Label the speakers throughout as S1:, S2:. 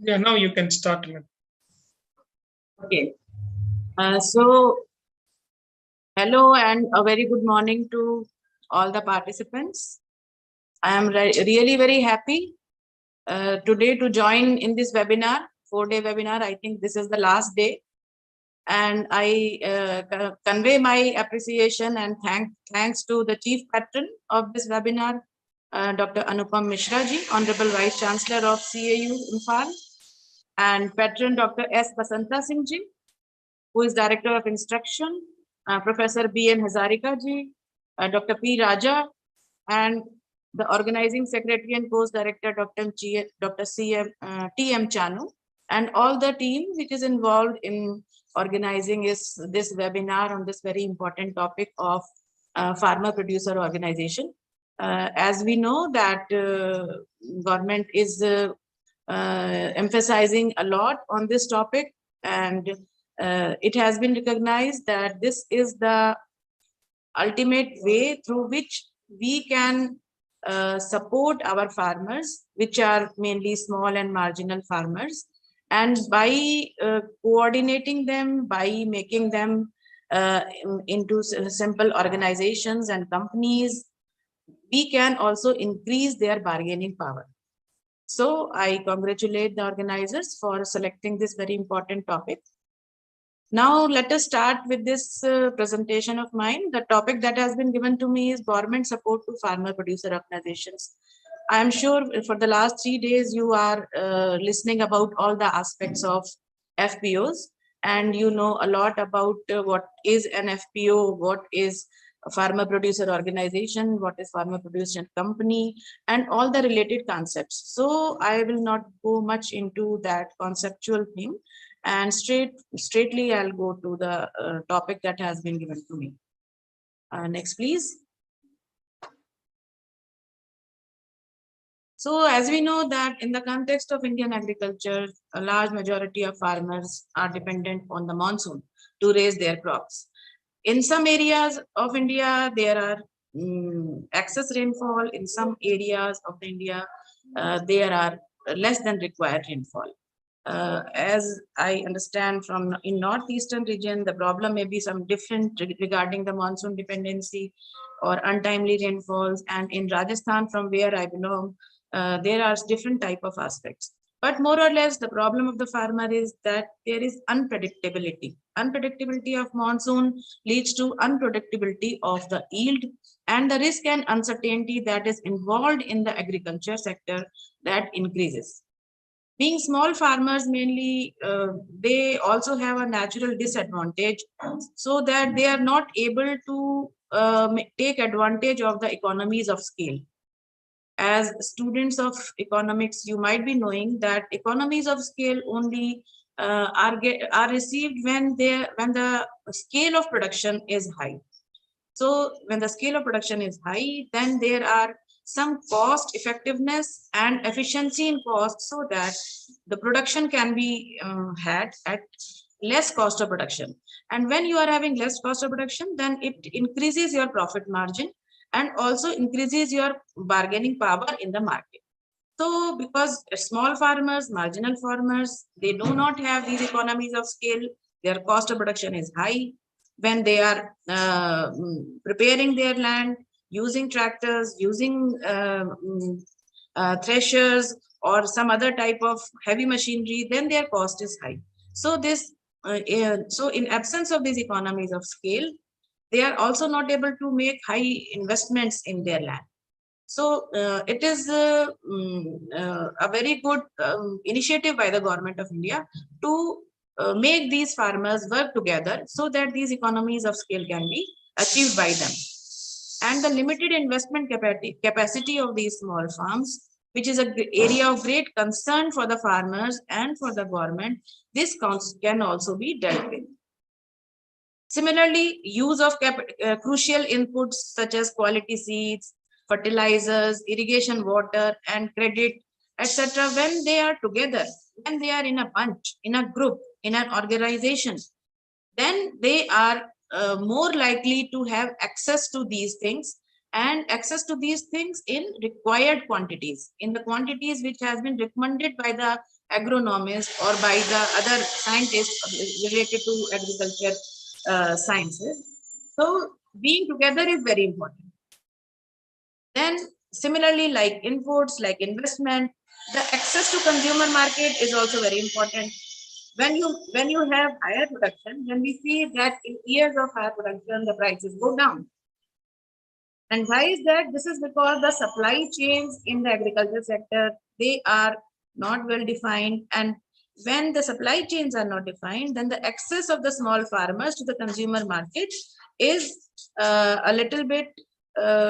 S1: Yeah, now you can start.
S2: Okay. So, hello and a very good morning to all the participants. I am really very happy today to join in this webinar, 4-day webinar. I think this is the last day. And I convey my appreciation and thanks to the chief patron of this webinar, Dr. Anupam Mishra ji, Honorable Vice Chancellor of CAU Imphal, and patron Dr. S. Basanta Singh ji, who is Director of Instruction, Professor B.N. Hazarika ji, Dr. P. Raja, and the Organizing Secretary and Post-Director, Dr. T.M. Chanu, and all the team which is involved in organizing this webinar on this very important topic of farmer producer organization. As we know that government is emphasizing a lot on this topic, and it has been recognized that this is the ultimate way through which we can support our farmers, which are mainly small and marginal farmers. And by coordinating them, by making them into simple organizations and companies, we can also increase their bargaining power. So I congratulate the organizers for selecting this very important topic. Now let us start with this presentation of mine. The topic that has been given to me is government support to farmer producer organizations. I am sure for the last 3 days you are listening about all the aspects of FPOs, and you know a lot about what is an FPO, what is a farmer producer organization, what is farmer producer company, and all the related concepts. So I will not go much into that conceptual thing, and straightly I'll go to the topic that has been given to me. Next, please. So as we know that in the context of Indian agriculture, a large majority of farmers are dependent on the monsoon to raise their crops. In some areas of India, there are excess rainfall. In some areas of India, there are less than required rainfall. As I understand from in northeastern region, the problem may be some different regarding the monsoon dependency or untimely rainfalls. And in Rajasthan, from where I belong, there are different type of aspects. But more or less, the problem of the farmer is that there is unpredictability. Unpredictability of monsoon leads to unpredictability of the yield, and the risk and uncertainty that is involved in the agriculture sector that increases. Being small farmers mainly, they also have a natural disadvantage, so that they are not able to take advantage of the economies of scale. As students of economics, you might be knowing that economies of scale only are received when the scale of production is high. So when the scale of production is high, then there are some cost effectiveness and efficiency in cost, so that the production can be had at less cost of production. And when you are having less cost of production, then it increases your profit margin and also increases your bargaining power in the market. So because small farmers, marginal farmers, they do not have these economies of scale, their cost of production is high. When they are preparing their land, using tractors, using threshers or some other type of heavy machinery, then their cost is high. So so in absence of these economies of scale, they are also not able to make high investments in their land. So it is a very good initiative by the government of India to make these farmers work together, so that these economies of scale can be achieved by them. And the limited investment capacity of these small farms, which is an area of great concern for the farmers and for the government, this can also be dealt with. Similarly, use of crucial inputs such as quality seeds, fertilizers, irrigation water, and credit, etc., when they are together, when they are in a bunch, in a group, in an organization, then they are more likely to have access to these things, and access to these things in required quantities, in the quantities which has been recommended by the agronomists, or by the other scientists related to agriculture sciences. So being together is very important. Then similarly, like inputs, like investment, the access to consumer market is also very important. When you have higher production, then we see that in years of higher production, the prices go down. And why is that? This is because the supply chains in the agriculture sector, they are not well defined. And when the supply chains are not defined, then the access of the small farmers to the consumer market is a little bit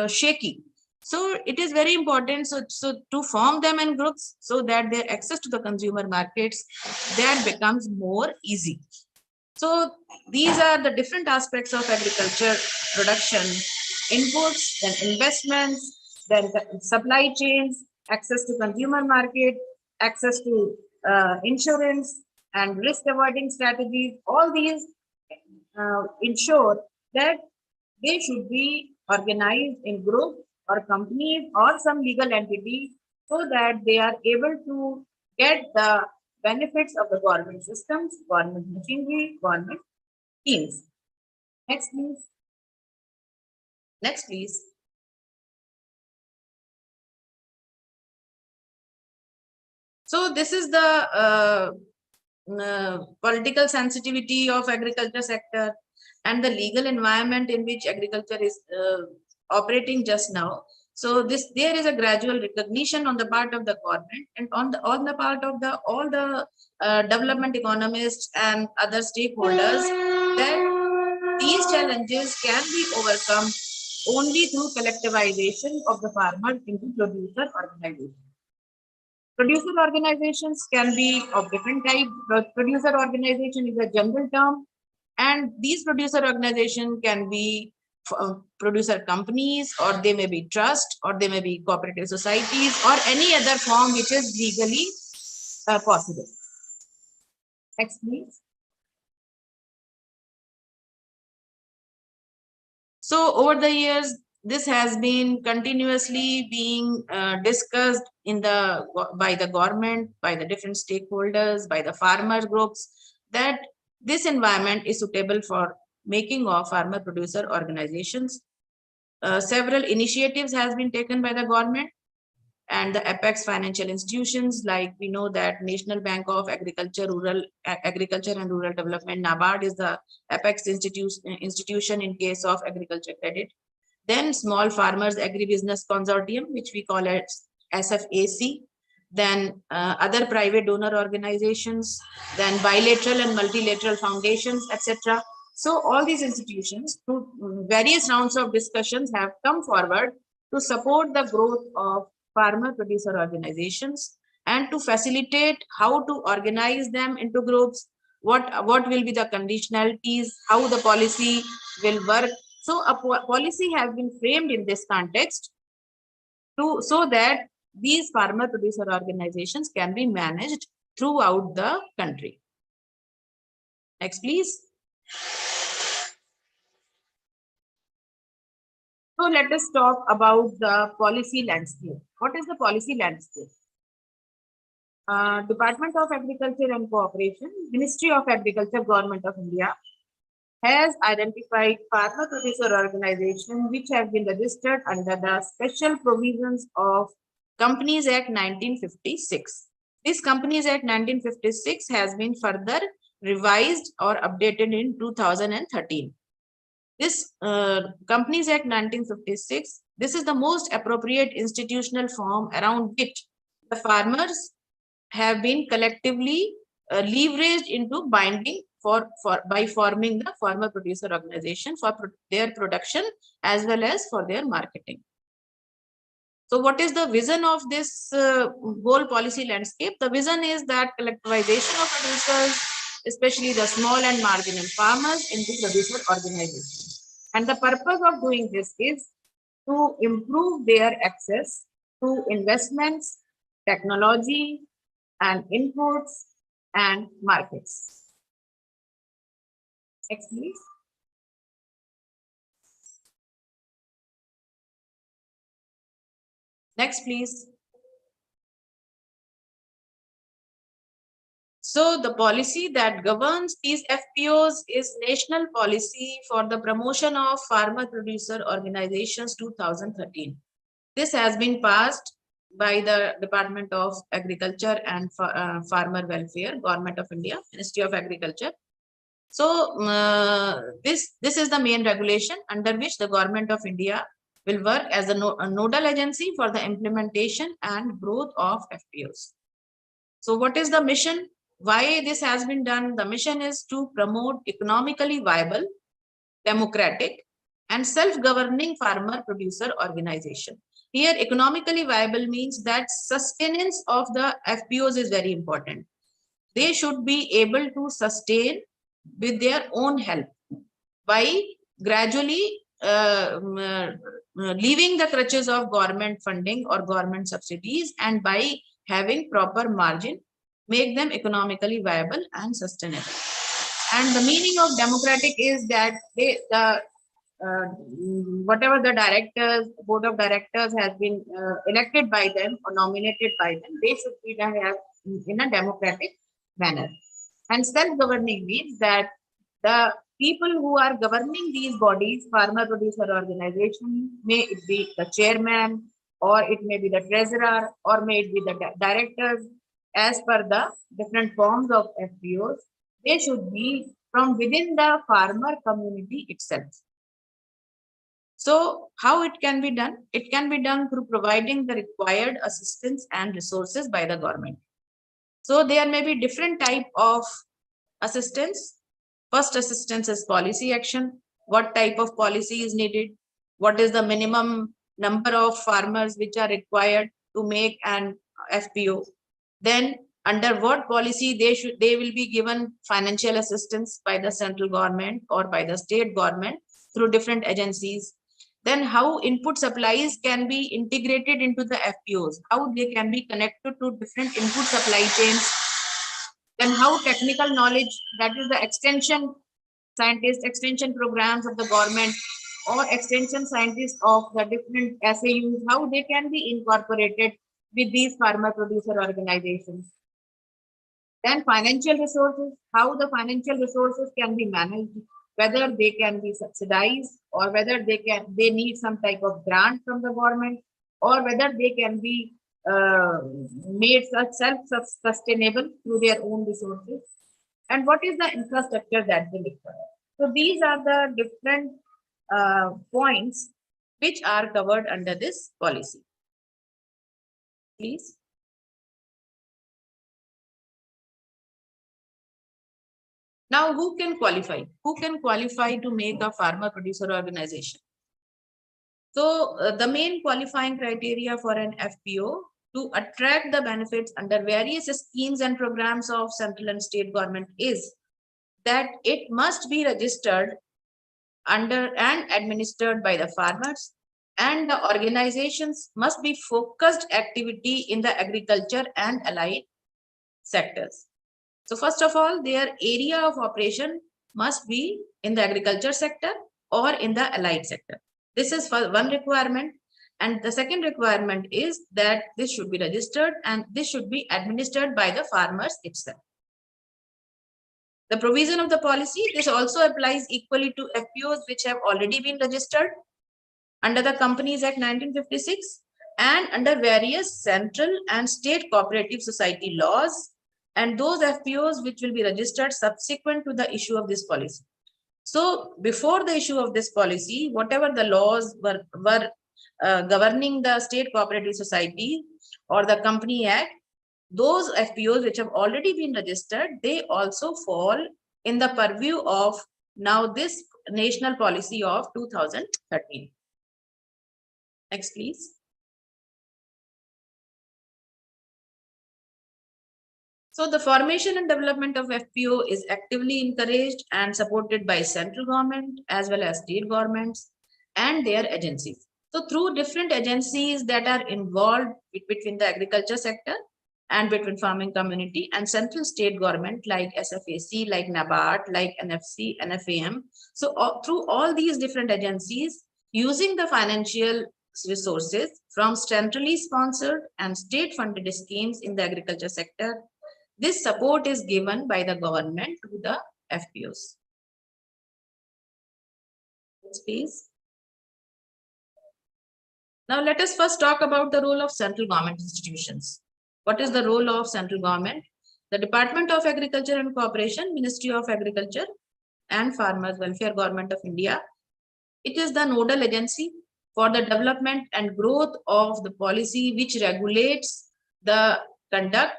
S2: shaky. So it is very important so to form them in groups so that their access to the consumer markets that becomes more easy. So these are the different aspects of agriculture production: inputs, then investments, then the supply chains, access to consumer market, access to insurance and risk avoiding strategies. All these ensure that they should be organized in groups or companies or some legal entity so that they are able to get the benefits of the government systems, government machinery, government schemes. Next, please. Next, please. So this is the political sensitivity of agriculture sector and the legal environment in which agriculture is operating just now. So there is a gradual recognition on the part of the government and on the part of the all the development economists and other stakeholders that these challenges can be overcome only through collectivization of the farmers into producer organizations. Producer organizations can be of different type. Producer organization is a general term, and these producer organization can be producer companies, or they may be trust, or they may be cooperative societies, or any other form which is legally possible. Next, please. So over the years, this has been continuously being discussed by the government, by the different stakeholders, by the farmer groups, that this environment is suitable for making of farmer producer organizations. Several initiatives has been taken by the government and the apex financial institutions, like we know that National Bank of Agriculture and Rural Development, NABARD, is the apex institution in case of agriculture credit. Then Small Farmers Agribusiness Consortium, which we call it SFAC. Then other private donor organizations, then bilateral and multilateral foundations, etc. So all these institutions, through various rounds of discussions, have come forward to support the growth of farmer producer organizations and to facilitate how to organize them into groups, what will be the conditionalities, how the policy will work. So a policy has been framed in this context so that these farmer producer organizations can be managed throughout the country. Next, please. So let us talk about the policy landscape. What is the policy landscape? Department of Agriculture and Cooperation, Ministry of Agriculture, Government of India, has identified farmer producer organizations which have been registered under the special provisions of Companies Act 1956. This Companies Act 1956 has been further revised or updated in 2013. This Companies Act 1956, this is the most appropriate institutional form around which the farmers have been collectively leveraged into binding by forming the farmer producer organization for their production as well as for their marketing. So what is the vision of this whole policy landscape? The vision is that collectivization of producers, especially the small and marginal farmers, into producer organizations. And the purpose of doing this is to improve their access to investments, technology, and inputs and markets. Next, please. Next, please. So the policy that governs these FPOs is National Policy for the Promotion of Farmer Producer Organizations 2013. This has been passed by the Department of Agriculture and Farmer Welfare, Government of India, Ministry of Agriculture. So this is the main regulation under which the Government of India will work as a nodal agency for the implementation and growth of FPOs. So what is the mission? Why this has been done? The mission is to promote economically viable, democratic, and self-governing farmer producer organization. Here, economically viable means that sustenance of the FPOs is very important. They should be able to sustain with their own help by gradually leaving the crutches of government funding or government subsidies, and by having proper margin, make them economically viable and sustainable. And the meaning of democratic is that whatever the directors, board of directors has been elected by them or nominated by them, they should be done in a democratic manner. And self-governing means that the people who are governing these bodies, farmer producer organization, may it be the chairman, or it may be the treasurer, or may it be the directors, as per the different forms of FPOs, they should be from within the farmer community itself. So how it can be done? It can be done through providing the required assistance and resources by the government. So there may be different type of assistance. First assistance is policy action. What type of policy is needed? What is the minimum number of farmers which are required to make an FPO? Then under what policy they will be given financial assistance by the central government or by the state government through different agencies. Then how input supplies can be integrated into the FPOs, how they can be connected to different input supply chains. Then how technical knowledge, that is the extension scientists, extension programs of the government, or extension scientists of the different SAUs, how they can be incorporated with these farmer producer organizations. Then financial resources, how the financial resources can be managed, whether they can be subsidized, or whether they need some type of grant from the government, or whether they can be made self-sustainable through their own resources, and what is the infrastructure that they require. So these are the different points which are covered under this policy. Please. Now, who can qualify? Who can qualify to make a farmer producer organization? So the main qualifying criteria for an FPO to attract the benefits under various schemes and programs of central and state government is that it must be registered under and administered by the farmers, and the organizations must be focused activity in the agriculture and allied sectors. So first of all, their area of operation must be in the agriculture sector or in the allied sector. This is for one requirement. And the second requirement is that this should be registered and this should be administered by the farmers itself. The provision of the policy, this also applies equally to FPOs which have already been registered under the Companies Act 1956 and under various central and state cooperative society laws, and those FPOs which will be registered subsequent to the issue of this policy. So before the issue of this policy, whatever the laws were governing the state cooperative society or the Company Act, those FPOs which have already been registered, they also fall in the purview of now this national policy of 2013. Next, please. So the formation and development of FPO is actively encouraged and supported by central government as well as state governments and their agencies. So through different agencies that are involved between the agriculture sector and between farming community and central state government like SFAC, like NABARD, like NFC, NFAM. So through all these different agencies, using the financial resources from centrally sponsored and state funded schemes in the agriculture sector, This support is given by the government to the FPOs. Please. Now let us first talk about the role of central government institutions. What is the role of central government? The Department of Agriculture and Cooperation, Ministry of Agriculture and Farmers Welfare, Government of India. It is the nodal agency for the development and growth of the policy which regulates the conduct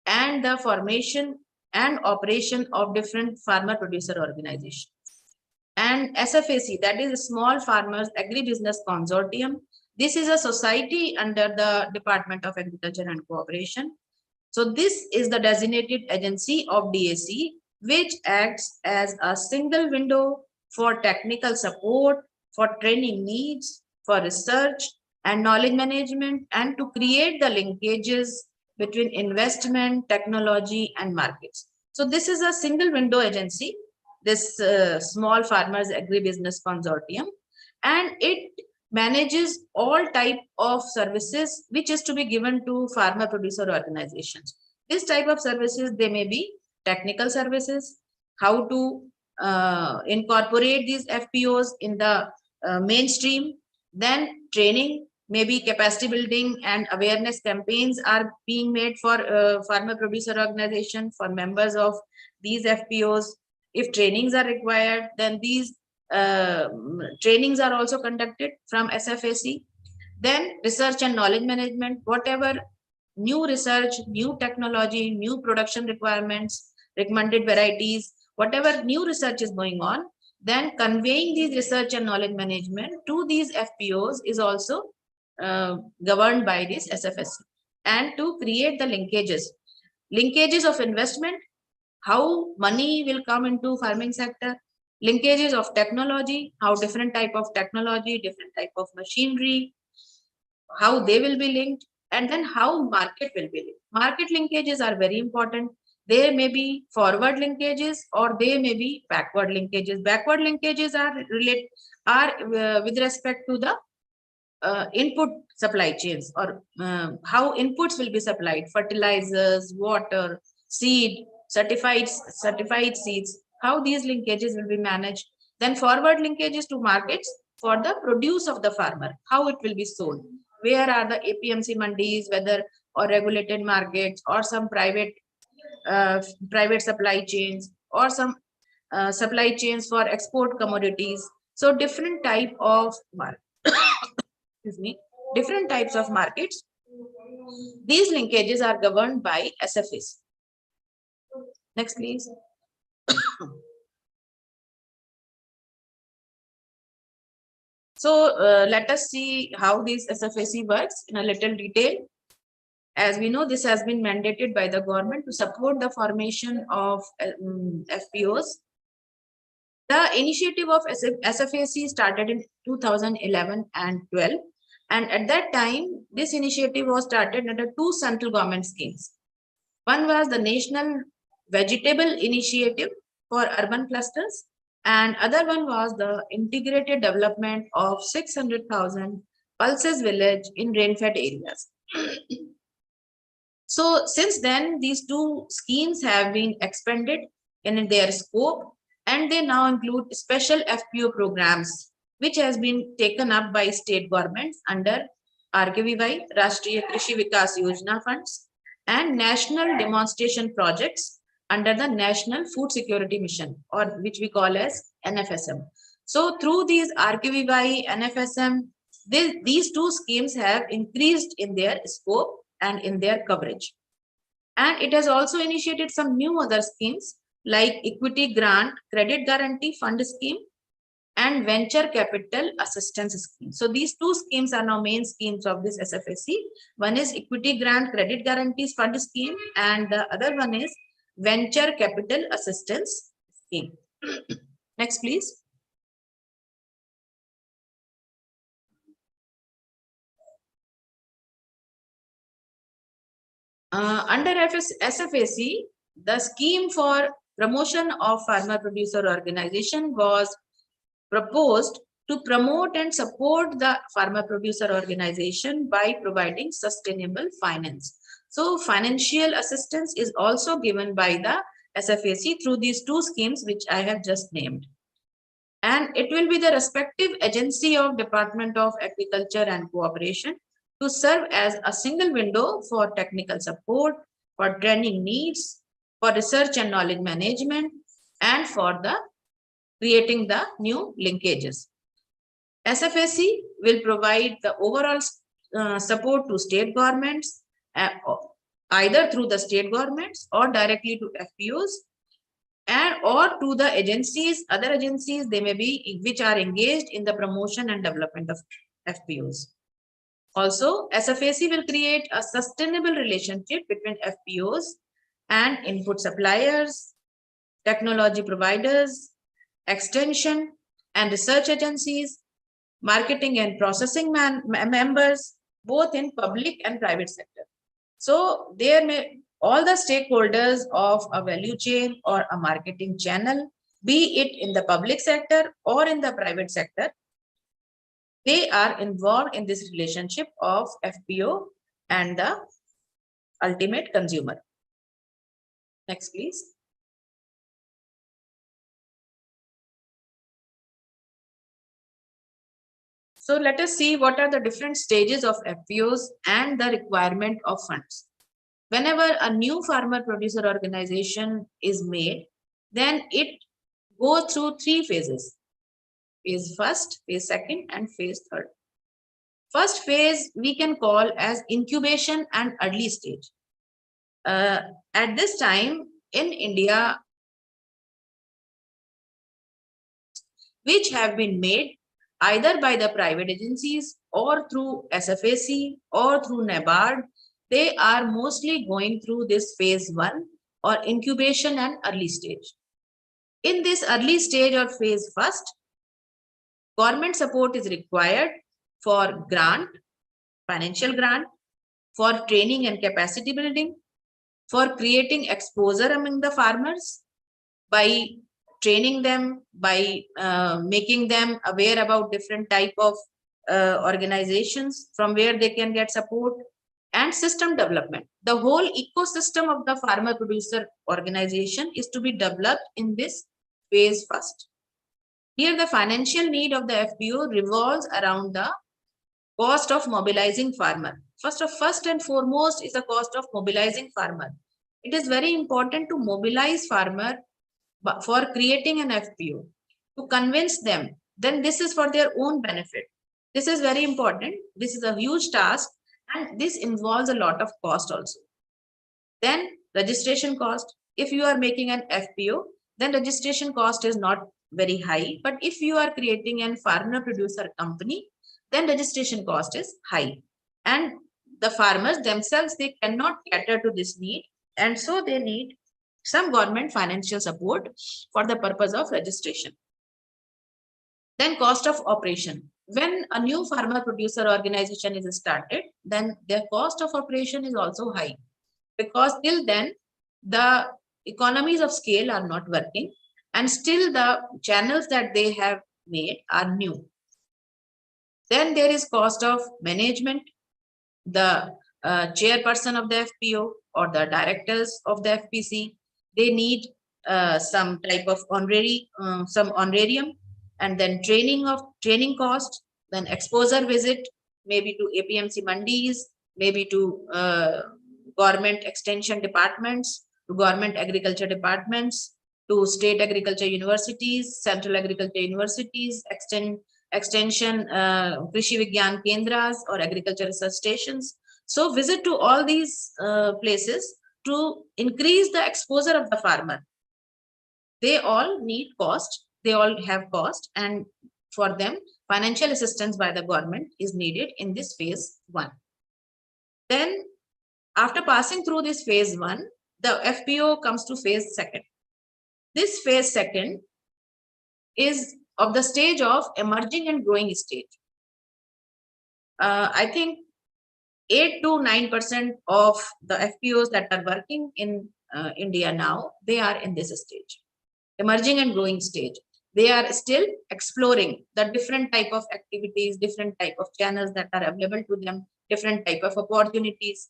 S2: and the formation and operation of different farmer producer organizations. And SFAC, that is Small Farmers Agribusiness Consortium. This is a society under the Department of Agriculture and Cooperation. So this is the designated agency of DAC, which acts as a single window for technical support, for training needs, for research and knowledge management, and to create the linkages between investment, technology, and markets. So this is a single window agency, this Small Farmers Agribusiness Consortium, and it manages all type of services which is to be given to farmer producer organizations. This type of services, they may be technical services, how to incorporate these FPOs in the mainstream, then training, maybe capacity building and awareness campaigns are being made for farmer producer organization, for members of these FPOs. If trainings are required, then these trainings are also conducted from SFAC. Then research and knowledge management, whatever new research, new technology, new production requirements, recommended varieties, whatever new research is going on, then conveying these research and knowledge management to these FPOs is also governed by this SFAC. And to create the linkages of investment, how money will come into farming sector, linkages of technology, how different type of technology, different type of machinery, how they will be linked, and then how market will be linked. Market linkages are very important. There may be forward linkages or they may be backward linkages. Backward linkages are with respect to the input supply chains, or how inputs will be supplied, fertilizers, water, seed, certified seeds, how these linkages will be managed. Then forward linkages to markets for the produce of the farmer, how it will be sold, where are the APMC mandis, whether or regulated markets or some private supply chains, or some supply chains for export commodities. So different type of different types of markets. These linkages are governed by SFAs. Next, please. So let us see how this SFAC works in a little detail. As we know, this has been mandated by the government to support the formation of FPOs. The initiative of SFAC started in 2011 and 12. And at that time, this initiative was started under two central government schemes. One was the National Vegetable Initiative for Urban Clusters, and other one was the Integrated Development of 600,000 Pulses Village in rain-fed areas. So since then, these two schemes have been expanded in their scope, and they now include special FPO programs, which has been taken up by state governments under RKVY, Rashtriya Krishi Vikas Yojana funds, and national demonstration projects under the National Food Security Mission, or which we call as NFSM. So through these RKVY, NFSM, these two schemes have increased in their scope and in their coverage. And it has also initiated some new other schemes like Equity Grant Credit Guarantee Fund Scheme and Venture Capital Assistance Scheme. So these two schemes are now main schemes of this SFAC. One is Equity Grant Credit Guarantees Fund Scheme, and the other one is Venture Capital Assistance Scheme. Next, please. Under SFAC, the scheme for promotion of farmer producer organization was proposed to promote and support the farmer producer organization by providing sustainable finance. So financial assistance is also given by the SFAC through these two schemes which I have just named. And it will be the respective agency of Department of Agriculture and Cooperation to serve as a single window for technical support, for training needs, for research and knowledge management, and for the creating the new linkages. SFAC will provide the overall support to state governments, either through the state governments or directly to FPOs, and or to the agencies, other agencies they may be, which are engaged in the promotion and development of FPOs. Also, SFAC will create a sustainable relationship between FPOs and input suppliers, technology providers, extension and research agencies, marketing and processing members, both in public and private sector. So there may all the stakeholders of a value chain or a marketing channel, be it in the public sector or in the private sector, they are involved in this relationship of FPO and the ultimate consumer. Next, please. So let us see what are the different stages of FPOs and the requirement of funds. Whenever a new farmer producer organization is made, then it goes through three phases: phase first, phase second, and phase third. First phase we can call as incubation and early stage. At this time in India, which have been made either by the private agencies or through SFAC or through NABARD, they are mostly going through this phase one or incubation and early stage. In this early stage or phase first, government support is required for grant, financial grant, for training and capacity building, for creating exposure among the farmers by training them, by making them aware about different type of organizations from where they can get support, and system development. The whole ecosystem of the farmer producer organization is to be developed in this phase first. Here the financial need of the FPO revolves around the cost of mobilizing farmer. First and foremost is the cost of mobilizing farmer. It is very important to mobilize farmer for creating an FPO, to convince them. Then this is for their own benefit. This is very important. This is a huge task, and this involves a lot of cost also. Then registration cost. If you are making an FPO, then registration cost is not very high. But if you are creating a farmer producer company, then registration cost is high. And the farmers themselves, they cannot cater to this need. And so they need some government financial support for the purpose of registration. Then cost of operation. When a new farmer producer organization is started, then their cost of operation is also high, because till then the economies of scale are not working, and still the channels that they have made are new. Then there is cost of management. The chairperson of the FPO or the directors of the FPC, they need some type of some honorarium, and then training cost, then exposure visit, maybe to APMC mandis, maybe to government extension departments, to government agriculture departments, to state agriculture universities, central agriculture universities, extension Krishi Vigyan Kendras or agriculture research stations. So visit to all these places to increase the exposure of the farmer. They all need cost, they all have cost, and for them financial assistance by the government is needed in this phase one. Then after passing through this phase one, the FPO comes to phase second. This phase second is of the stage of emerging and growing stage. I think 8 to 9% of the FPOs that are working in India now, they are in this stage, emerging and growing stage. They are still exploring the different type of activities, different type of channels that are available to them, different type of opportunities.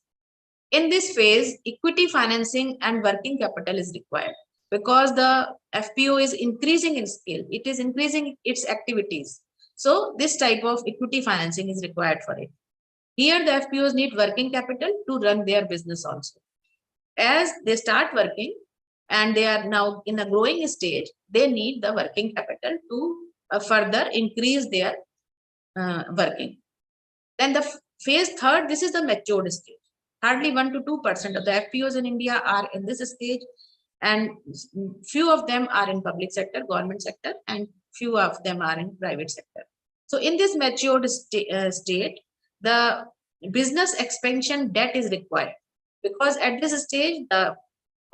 S2: In this phase, equity financing and working capital is required because the FPO is increasing in scale. It is increasing its activities. So this type of equity financing is required for it. Here, the FPOs need working capital to run their business also. As they start working and they are now in a growing stage, they need the working capital to further increase their working. Then the phase third, this is the matured stage. Hardly 1 to 2% of the FPOs in India are in this stage, and few of them are in public sector, government sector, and few of them are in private sector. So in this matured state, the business expansion debt is required because at this stage, the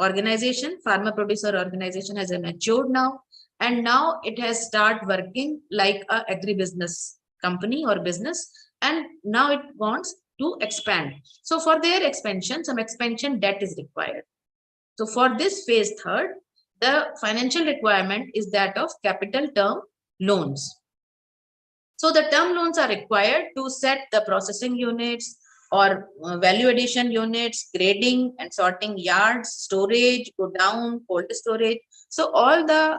S2: organization, farmer producer organization has matured now, and now it has started working like a agribusiness company or business, and now it wants to expand. So for their expansion, some expansion debt is required. So for this phase third, the financial requirement is that of capital term loans. So the term loans are required to set the processing units or value addition units, grading and sorting yards, storage, go down, cold storage. So all the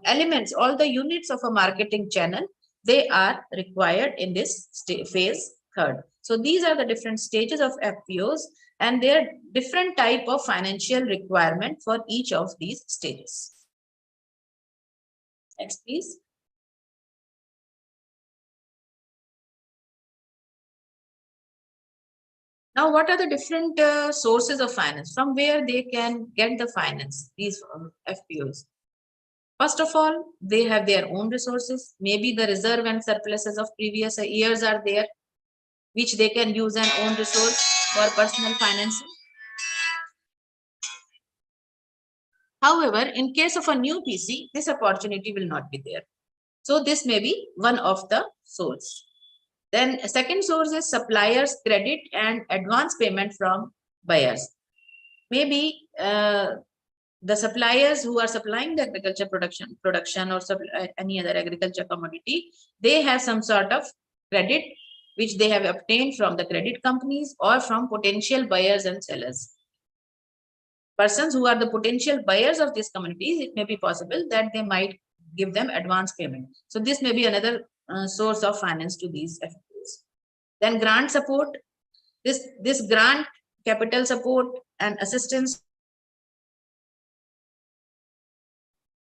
S2: elements, all the units of a marketing channel, they are required in this phase third. So these are the different stages of FPOs, and there are different type of financial requirement for each of these stages. Next, please. Now, what are the different sources of finance? From where they can get the finance, these FPOs? First of all, they have their own resources. Maybe the reserve and surpluses of previous years are there, which they can use an own resource for personal financing. However, in case of a new PC, this opportunity will not be there. So this may be one of the source. Then a second source is suppliers credit and advance payment from buyers. Maybe the suppliers who are supplying the agriculture production or any other agriculture commodity, they have some sort of credit which they have obtained from the credit companies or from potential buyers and sellers. Persons who are the potential buyers of these commodities, it may be possible that they might give them advance payment. So this may be another source of finance to these FPOs. Then grant support. This grant, capital support and assistance.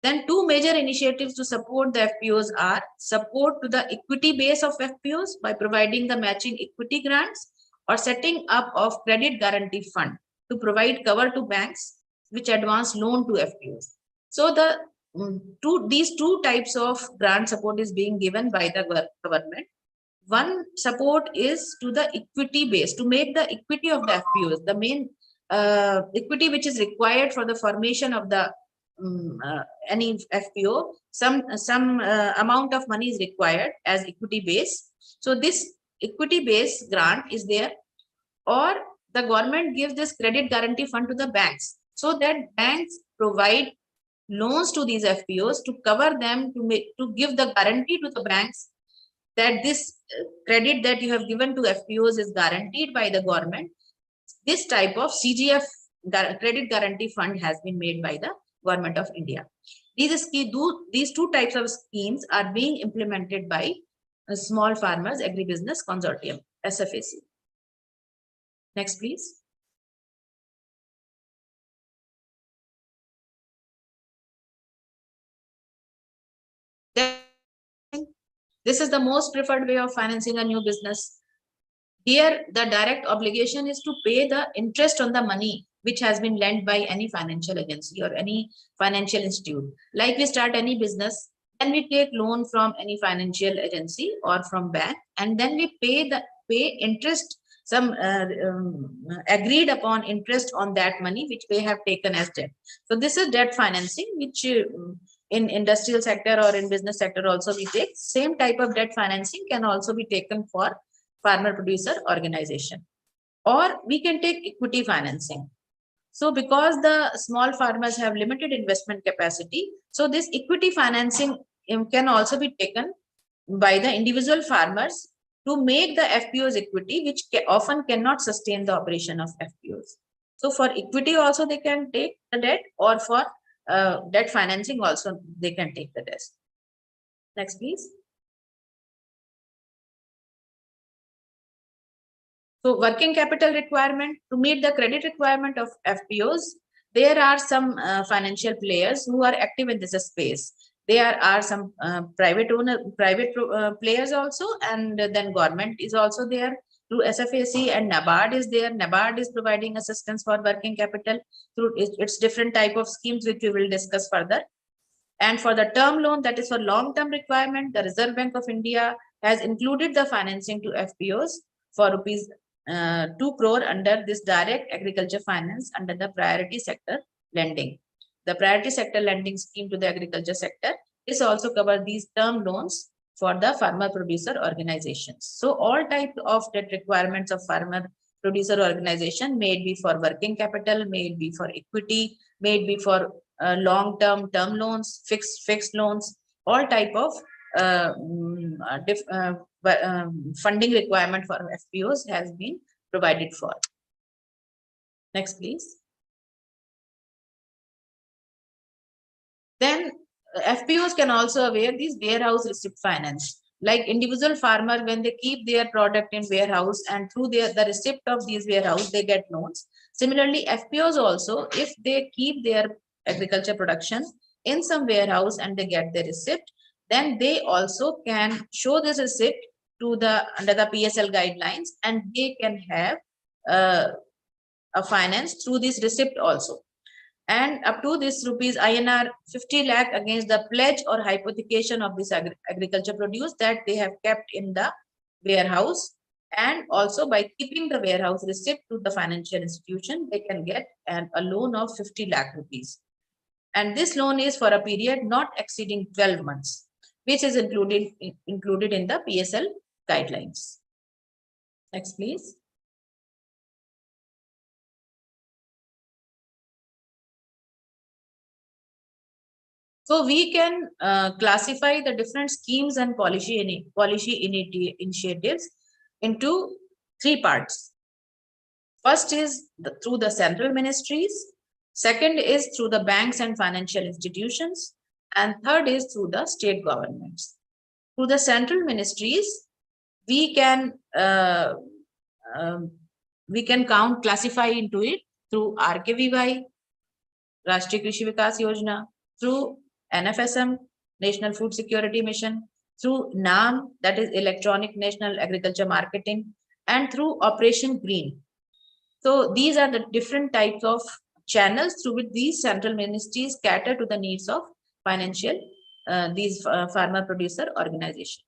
S2: Then two major initiatives to support the FPOs are support to the equity base of FPOs by providing the matching equity grants or setting up of credit guarantee fund to provide cover to banks which advance loan to FPOs. So these two types of grant support is being given by the government. One support is to the equity base, to make the equity of the FPOs, the main equity which is required for the formation of the any FPO, some amount of money is required as equity base. So this equity base grant is there, or the government gives this credit guarantee fund to the banks so that banks provide loans to these FPOs to cover them, to give the guarantee to the banks that this credit that you have given to FPOs is guaranteed by the government. This type of CGF credit guarantee fund has been made by the Government of India. These two types of schemes are being implemented by Small Farmers Agribusiness Consortium, SFAC. Next, please. This is the most preferred way of financing a new business. Here, the direct obligation is to pay the interest on the money which has been lent by any financial agency or any financial institute. Like we start any business, then we take loan from any financial agency or from bank, and then we pay interest, some agreed upon interest on that money which they have taken as debt. So this is debt financing, which in industrial sector or in business sector also we take. Same type of debt financing can also be taken for farmer producer organization, or we can take equity financing. So because the small farmers have limited investment capacity, so this equity financing can also be taken by the individual farmers to make the FPO's equity, which often cannot sustain the operation of FPOs. So for equity also they can take the debt, or for debt financing also they can take the debt. Next, please. So working capital requirement, to meet the credit requirement of FPOs, there are some financial players who are active in this space. There are some private players also, and then government is also there through SFAC, and NABARD is there. NABARD is providing assistance for working capital through its different type of schemes, which we will discuss further. And for the term loan, that is for long-term requirement, the Reserve Bank of India has included the financing to FPOs for rupees 2 crore under this direct agriculture finance under the priority sector lending. The priority sector lending scheme to the agriculture sector is also cover these term loans for the farmer producer organizations. So all types of debt requirements of farmer producer organization, may it be for working capital, may it be for equity, may it be for long-term term loans, fixed loans, all type of funding requirement for FPOs has been provided for. Next, please. Then FPOs can also avail these warehouse receipt finance. Like individual farmer, when they keep their product in warehouse and through the receipt of these warehouse, they get loans. Similarly, FPOs also, if they keep their agriculture production in some warehouse and they get the receipt, then they also can show this receipt to the under the PSL guidelines, and they can have a finance through this receipt also. And up to this rupees INR 50 lakh against the pledge or hypothecation of this agriculture produce that they have kept in the warehouse. And also by keeping the warehouse receipt to the financial institution, they can get a loan of 50 lakh rupees. And this loan is for a period not exceeding 12 months, which is included in the PSL guidelines. Next, please. So we can classify the different schemes and policy initiatives into 3 parts. First is through the central ministries. Second is through the banks and financial institutions. And third is through the state governments. Through the central ministries, we can classify into it through RKVY, Rashtriya Krishi Vikas Yojana, through NFSM, National Food Security Mission, through NAM, that is Electronic National Agriculture Marketing, and through Operation Green. So these are the different types of channels through which these central ministries cater to the needs of financial, these farmer producer organization.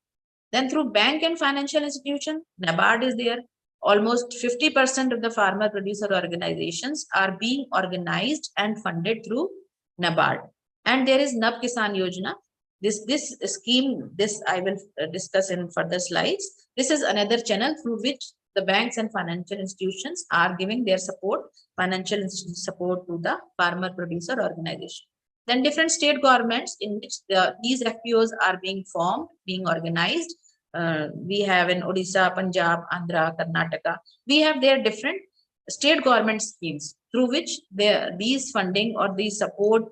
S2: Then through bank and financial institution, NABARD is there. Almost 50% of the farmer producer organizations are being organized and funded through NABARD. And there is NAB Kisan Yojana. This scheme, this I will discuss in further slides. This is another channel through which the banks and financial institutions are giving their support, financial support to the farmer producer organization. Then different state governments in which these FPOs are being formed, being organized. We have in Odisha, Punjab, Andhra, Karnataka. We have their different state government schemes through which these funding or these support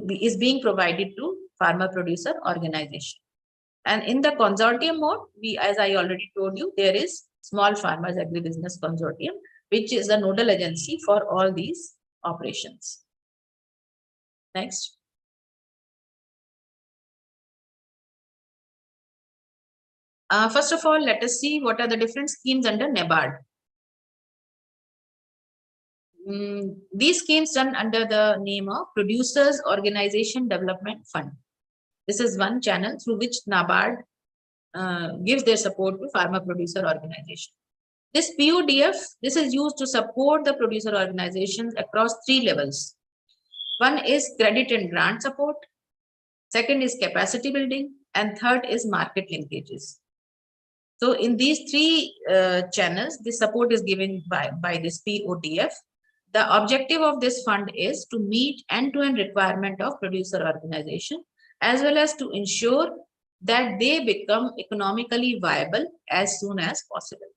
S2: is being provided to farmer producer organization. And in the consortium mode, as I already told you, there is Small Farmers Agribusiness Consortium, which is the nodal agency for all these operations. Next. First of all, let us see what are the different schemes under NABARD. These schemes run under the name of Producers Organization Development Fund. This is one channel through which NABARD gives their support to farmer producer organization. This PODF, this is used to support the producer organizations across 3 levels. One is credit and grant support. Second is capacity building. And third is market linkages. So in these 3 channels, this support is given by this PODF. The objective of this fund is to meet end-to-end requirement of producer organization, as well as to ensure that they become economically viable as soon as possible.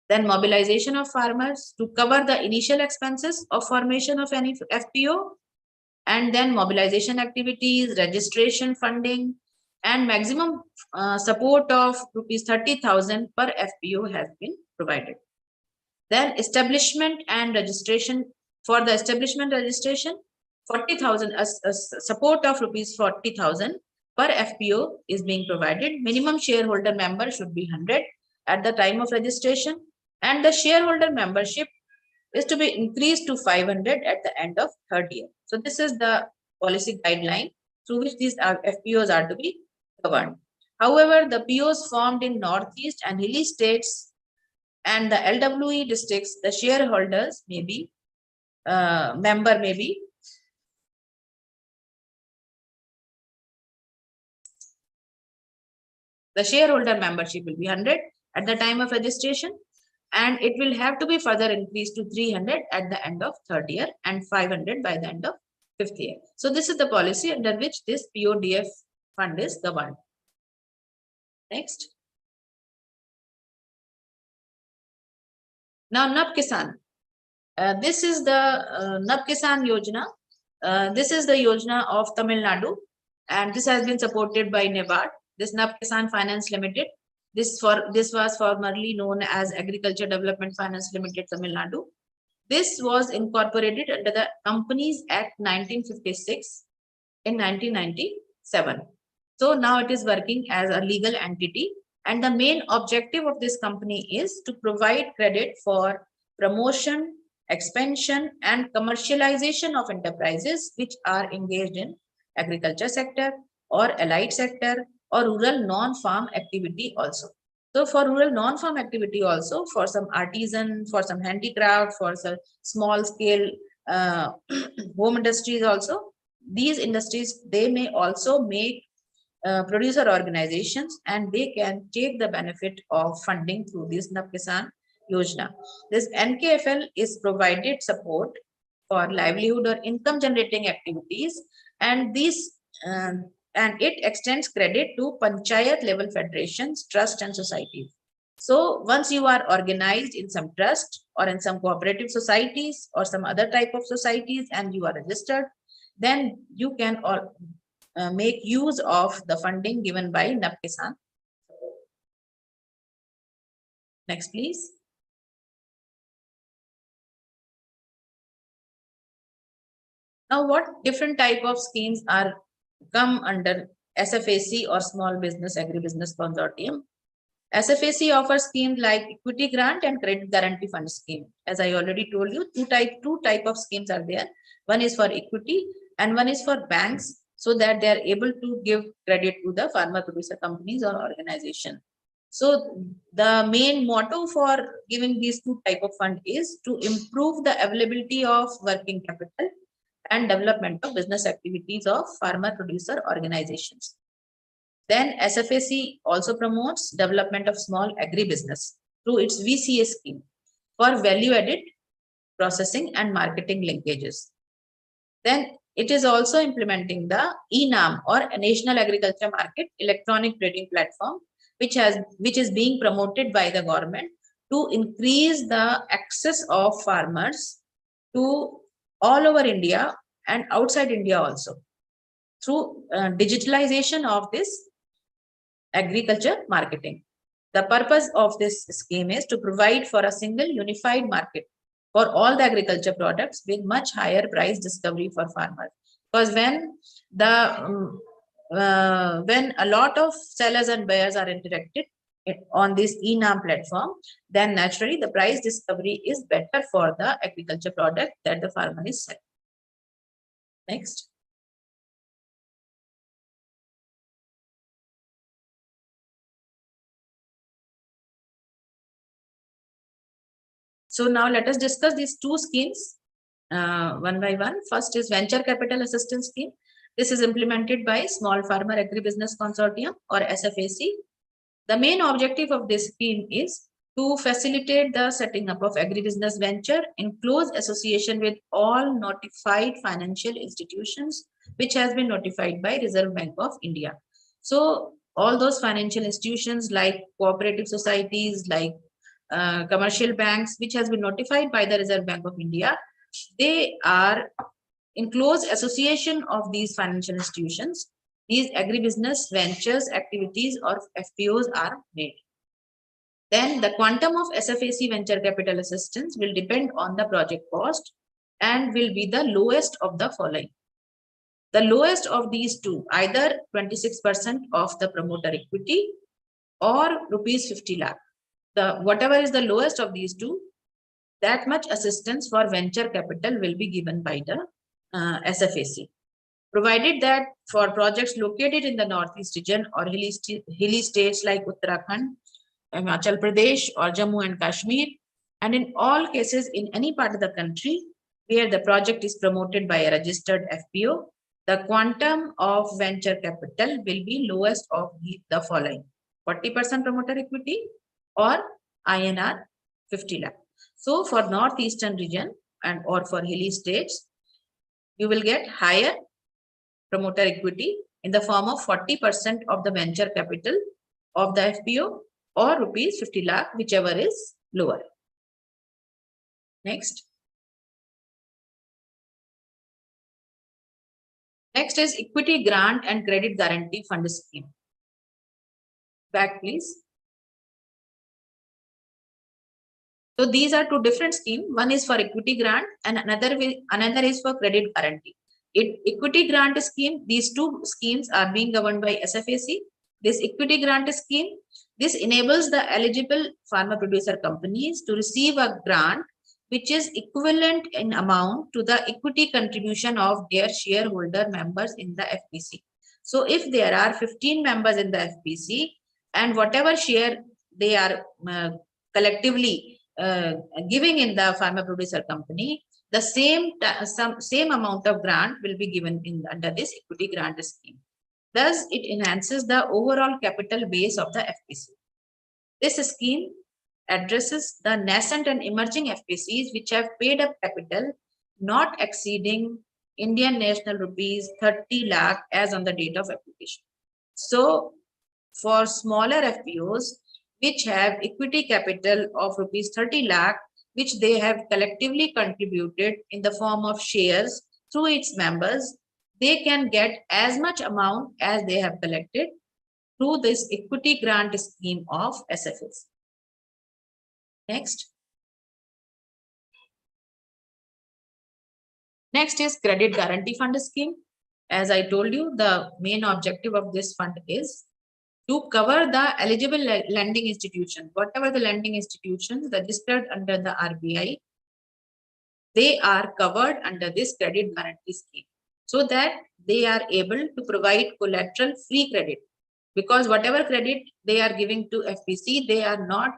S2: Then mobilization of farmers to cover the initial expenses of formation of any FPO, and then mobilization activities, registration funding, and maximum support of rupees 30,000 per FPO has been provided. Then establishment and registration, for the establishment registration, 40,000 support of rupees 40,000 per FPO is being provided. Minimum shareholder member should be 100 at the time of registration, and the shareholder membership is to be increased to 500 at the end of third year. So this is the policy guideline through which these FPOs are to be governed. However, the POs formed in Northeast and hilly states and the LWE districts, the shareholders may be member may be the shareholder membership will be 100 at the time of registration, and it will have to be further increased to 300 at the end of third year and 500 by the end of fifth year. So this is the policy under which this PODF fund is governed. Next. Now NAB Kisan. This is the NAB Kisan Yojana. This is the Yojana of Tamil Nadu, and this has been supported by NABARD. This NAB Kisan Finance Limited. This was formerly known as Agriculture Development Finance Limited, Tamil Nadu. This was incorporated under the Companies Act 1956 in 1997. So now it is working as a legal entity, and the main objective of this company is to provide credit for promotion, expansion, and commercialization of enterprises which are engaged in agriculture sector or allied sector or rural non-farm activity also. So for rural non-farm activity also, for some artisan, for some handicraft, for some small scale home industries also, these industries, they may also make producer organizations, and they can take the benefit of funding through this NAB Kisan Yojana. This NKFL is provided support for livelihood or income generating activities, and these and it extends credit to panchayat level federations, trust and societies. So once you are organized in some trust or in some cooperative societies or some other type of societies and you are registered, then you can make use of the funding given by NAB Kisan. Next, please. Now, what different type of schemes are come under SFAC or Small Business Agribusiness Consortium? SFAC offers schemes like equity grant and credit guarantee fund scheme. As I already told you, two type of schemes are there. One is for equity and one is for banks, so that they are able to give credit to the farmer producer companies or organization. So the main motto for giving these two type of fund is to improve the availability of working capital and development of business activities of farmer producer organizations. Then SFAC also promotes development of small agribusiness through its VCA scheme for value added processing and marketing linkages. Then it is also implementing the ENAM or National Agriculture Market Electronic Trading Platform, which is being promoted by the government to increase the access of farmers to all over India and outside India also through digitalization of this agriculture marketing. The purpose of this scheme is to provide for a single unified market for all the agriculture products with much higher price discovery for farmers. Because when a lot of sellers and buyers are interacted on this ENAM platform, then naturally the price discovery is better for the agriculture product that the farmer is selling. Next. So now let us discuss these two schemes one by one. First is Venture Capital Assistance Scheme. This is implemented by Small Farmer Agribusiness Consortium or SFAC. The main objective of this scheme is to facilitate the setting up of agribusiness venture in close association with all notified financial institutions which has been notified by Reserve Bank of India. So all those financial institutions like cooperative societies, like commercial banks, which has been notified by the Reserve Bank of India, they are in close association of these financial institutions. These agribusiness ventures activities or FPOs are made. Then the quantum of SFAC venture capital assistance will depend on the project cost and will be the lowest of the following. The lowest of these two, either 26% of the promoter equity or rupees 50 lakh. Whatever is the lowest of these two, that much assistance for venture capital will be given by the SFAC. Provided that for projects located in the Northeast region or hilly states like Uttarakhand, Himachal Pradesh or Jammu and Kashmir, and in all cases in any part of the country where the project is promoted by a registered FPO, the quantum of venture capital will be lowest of the following: 40% promoter equity or INR 50 lakh. So for Northeastern region and or for hilly states, you will get higher promoter equity in the form of 40% of the venture capital of the FPO or rupees 50 lakh, whichever is lower. Next. Next is equity grant and credit guarantee fund scheme. Back please. So these are two different schemes. One is for equity grant and another is for credit guarantee. Equity grant scheme, these two schemes are being governed by SFAC. This equity grant scheme, this enables the eligible farmer producer companies to receive a grant which is equivalent in amount to the equity contribution of their shareholder members in the FPC. So if there are 15 members in the FPC and whatever share they are collectively giving in the farmer producer company, the same amount of grant will be given under this equity grant scheme. Thus, it enhances the overall capital base of the FPC. This scheme addresses the nascent and emerging FPCs which have paid up capital not exceeding Indian national rupees 30 lakh as on the date of application. So, for smaller FPOs which have equity capital of rupees 30 lakh, which they have collectively contributed in the form of shares through its members, they can get as much amount as they have collected through this equity grant scheme of SFAC. Next. Next is credit guarantee fund scheme. As I told you, the main objective of this fund is to cover the eligible lending institutions, whatever the lending institutions registered under the RBI, they are covered under this credit guarantee scheme, so that they are able to provide collateral free credit, because whatever credit they are giving to FPC, they are not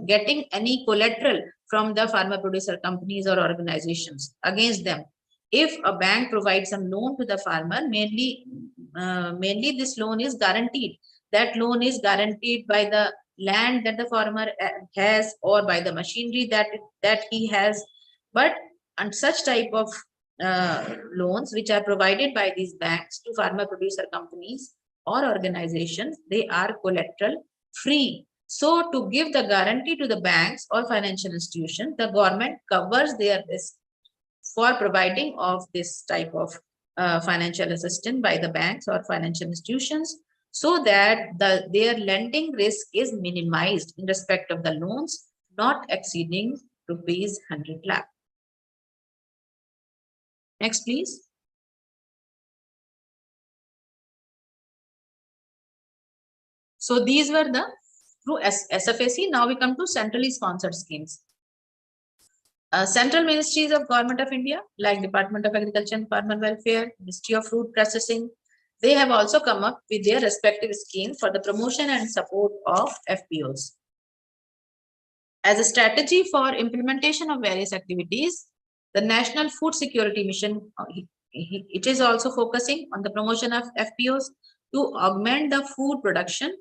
S2: getting any collateral from the farmer producer companies or organizations against them. If a bank provides some loan to the farmer, mainly this loan is guaranteed. That loan is guaranteed by the land that the farmer has or by the machinery that he has. But on such type of loans which are provided by these banks to farmer producer companies or organizations, they are collateral free. So to give the guarantee to the banks or financial institutions, the government covers their risk for providing of this type of financial assistance by the banks or financial institutions, so that their lending risk is minimized in respect of the loans not exceeding rupees 100 lakh. Next, please. So these were the through SFAC. Now we come to centrally sponsored schemes. Central ministries of Government of India, like Department of Agriculture and Farmer Welfare, Ministry of Food Processing, they have also come up with their respective schemes for the promotion and support of FPOs. As a strategy for implementation of various activities, the National Food Security Mission, it is also focusing on the promotion of FPOs to augment the food production,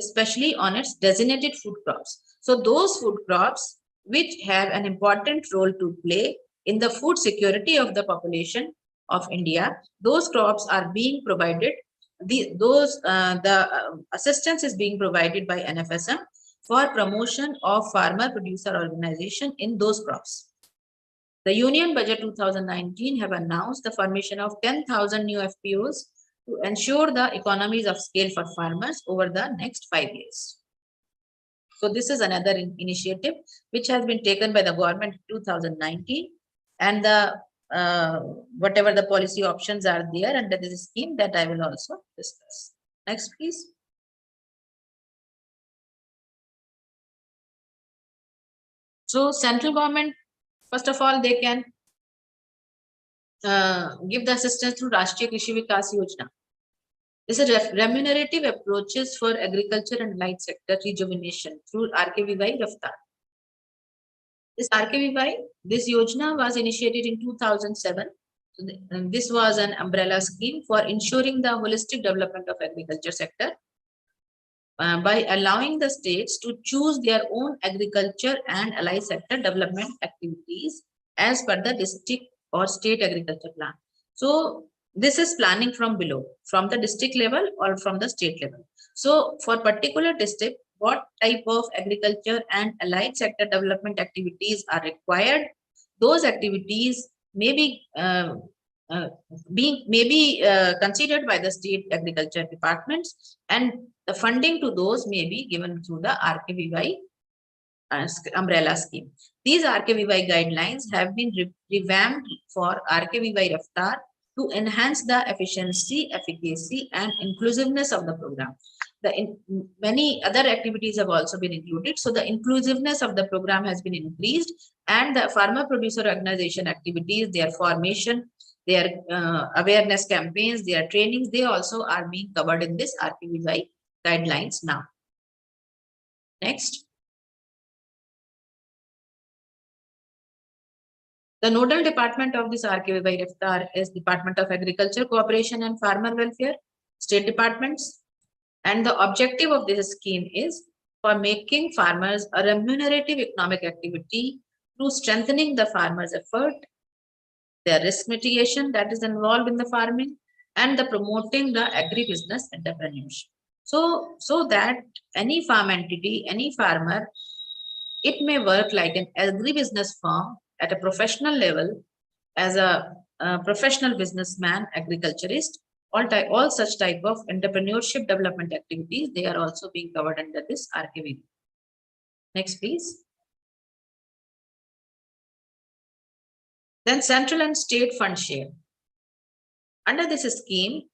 S2: especially on its designated food crops. So those food crops which have an important role to play in the food security of the population of India, those crops are being provided assistance is being provided by NFSM for promotion of farmer producer organization in those crops. The Union Budget 2019 have announced the formation of 10,000 new FPOs to ensure the economies of scale for farmers over the next 5 years. So this is another initiative which has been taken by the government in 2019, and the whatever the policy options are there under this scheme that I will also discuss. Next, please. So central government, first of all, they can give the assistance through Rashtriya Krishi Vikas Yojana. This is remunerative approaches for agriculture and allied sector rejuvenation through RKVY Raftar. This RKVY, this Yojana was initiated in 2007. And this was an umbrella scheme for ensuring the holistic development of agriculture sector by allowing the states to choose their own agriculture and allied sector development activities as per the district or state agriculture plan. So this is planning from below, from the district level or from the state level. So for particular district, what type of agriculture and allied sector development activities are required, those activities may be considered by the state agriculture departments, and the funding to those may be given through the RKVY umbrella scheme. These RKVY guidelines have been revamped for RKVY Raftar to enhance the efficiency, efficacy, and inclusiveness of the program. Many other activities have also been included. So the inclusiveness of the program has been increased, and the farmer producer organization activities, their formation, their awareness campaigns, their trainings, they also are being covered in this RKVY guidelines now. Next. The nodal department of this RKVY Raftar is Department of Agriculture, Cooperation and Farmer Welfare, state departments. And the objective of this scheme is for making farmers a remunerative economic activity through strengthening the farmers' effort, their risk mitigation that is involved in the farming, and the promoting the agribusiness entrepreneurship. So that any farm entity, any farmer, it may work like an agribusiness firm at a professional level as a professional businessman, agriculturist. All such type of entrepreneurship development activities, they are also being covered under this RKVY. Next, please. Then central and state fund share. Under this scheme,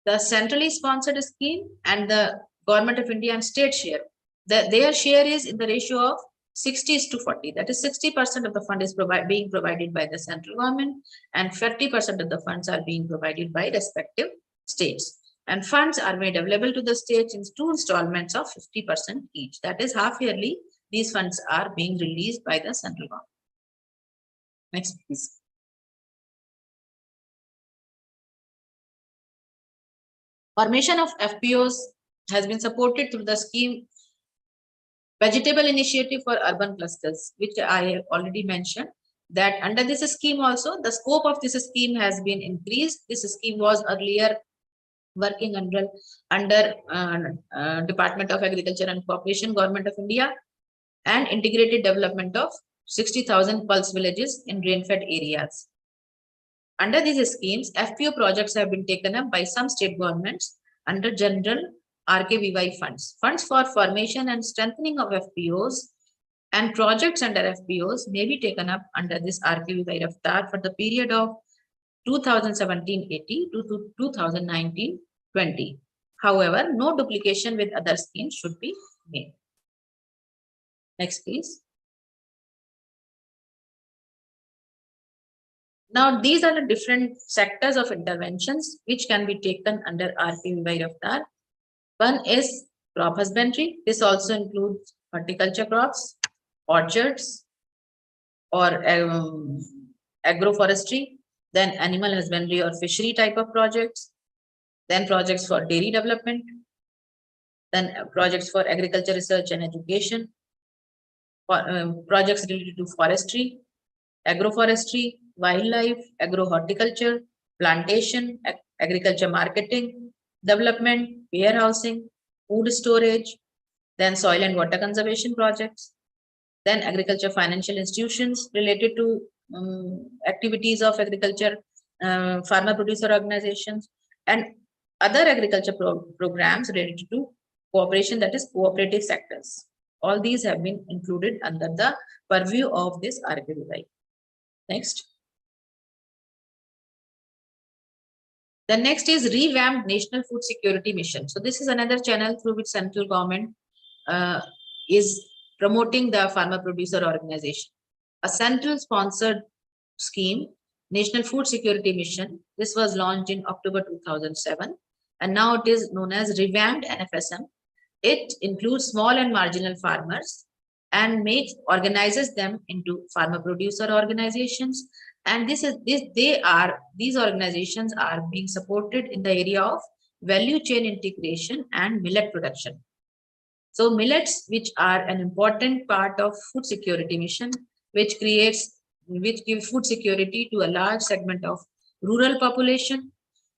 S2: the centrally sponsored scheme and the Government of India and state share, their share is in the ratio of 60:40. That is 60% of the fund is being provided by the central government, and 40% of the funds are being provided by respective states. And funds are made available to the states in 2 installments of 50% each. That is half yearly. These funds are being released by the central government. Next, please. Formation of FPOs has been supported through the scheme Vegetable Initiative for Urban Clusters, which I have already mentioned. That under this scheme also, the scope of this scheme has been increased. This scheme was earlier working under Department of Agriculture and Cooperation, Government of India, and integrated development of 60,000 pulse villages in rain-fed areas. Under these schemes, FPO projects have been taken up by some state governments under general RKVY funds. Funds for formation and strengthening of FPOs and projects under FPOs may be taken up under this RKVY Raftar for the period of 2017-18 to 2019-20. However, no duplication with other schemes should be made. Next, please. Now, these are the different sectors of interventions which can be taken under RKVY Raftar. One is crop husbandry. This also includes horticulture crops, orchards, or agroforestry, then animal husbandry or fishery type of projects, then projects for dairy development, then projects for agriculture research and education, projects related to forestry, agroforestry, wildlife, agro-horticulture, plantation, agriculture marketing, development, warehousing, food storage, then soil and water conservation projects, then agriculture financial institutions related to activities of agriculture, farmer producer organizations, and other agriculture programs related to cooperation, that is cooperative sectors. All these have been included under the purview of this RBI. Next. The next is revamped National Food Security Mission. So this is another channel through which central government is promoting the farmer producer organization. A central sponsored scheme, National Food Security Mission. This was launched in October 2007, and now it is known as revamped NFSM. It includes small and marginal farmers and organizes them into farmer producer organizations. And these organizations are being supported in the area of value chain integration and millet production. So millets, which are an important part of food security mission, which give food security to a large segment of rural population,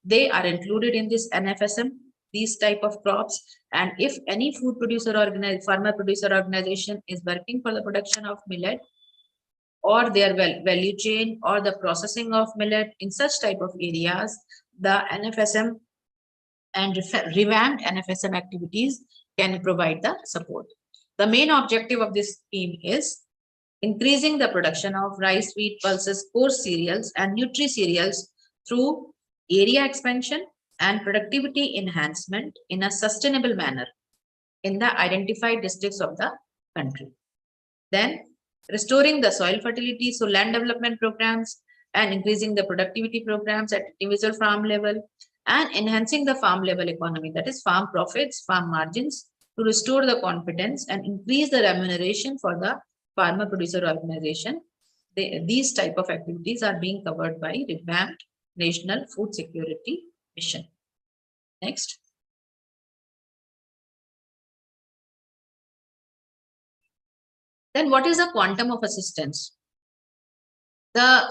S2: they are included in this NFSM, these type of crops. And if any food producer farmer producer organization is working for the production of millet, or their value chain, or the processing of millet in such type of areas, the NFSM and revamped NFSM activities can provide the support. The main objective of this scheme is increasing the production of rice, wheat, pulses, coarse cereals, and nutri-cereals through area expansion and productivity enhancement in a sustainable manner in the identified districts of the country. Then restoring the soil fertility, so land development programs, and increasing the productivity programs at individual farm level, and enhancing the farm level economy, that is farm profits, farm margins, to restore the confidence and increase the remuneration for the farmer producer organization. These type of activities are being covered by revamped National Food Security Mission. Next. Then what is the quantum of assistance? The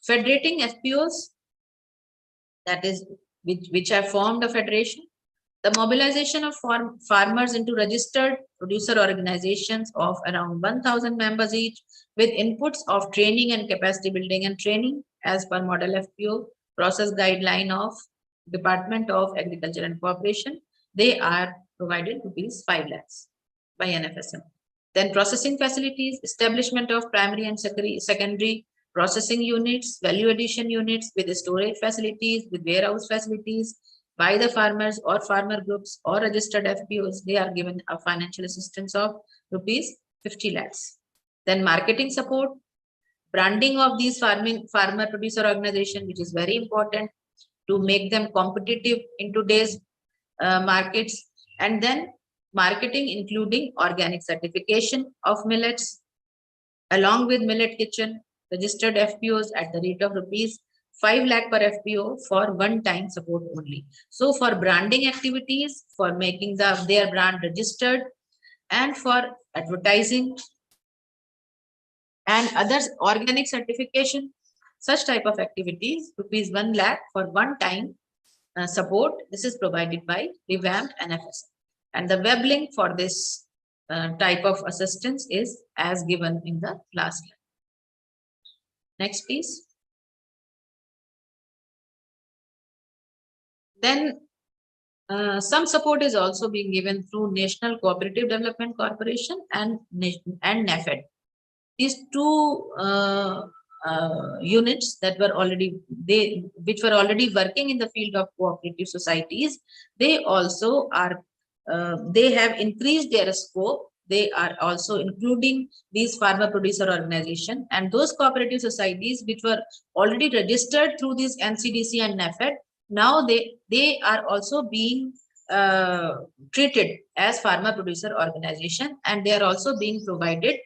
S2: federating FPOs, that is which have formed a federation, the mobilization of farmers into registered producer organizations of around 1,000 members each, with inputs of training and capacity building and training as per model FPO process guideline of Department of Agriculture and Cooperation. They are provided rupees 5 lakhs by NFSM. Then processing facilities, establishment of primary and secondary processing units, value addition units with storage facilities, with warehouse facilities by the farmers or farmer groups or registered FPOs. They are given a financial assistance of rupees 50 lakhs. Then marketing support, branding of these farmer producer organization, which is very important to make them competitive in today's markets. And then marketing, including organic certification of millets, along with millet kitchen, registered FPOs at the rate of rupees 5 lakh per FPO for one-time support only. So for branding activities, for making their brand registered, and for advertising and others, organic certification, such type of activities, rupees 1 lakh for one-time support. This is provided by revamped NFSM. And the web link for this type of assistance is as given in the last slide. Next, please. Then some support is also being given through National Cooperative Development Corporation and NAFED. These two units that were which were already working in the field of cooperative societies, they also are they have increased their scope. They are also including these farmer producer organization, and those cooperative societies which were already registered through this NCDC and NAFED. Now they are also being treated as farmer producer organization, and they are also being provided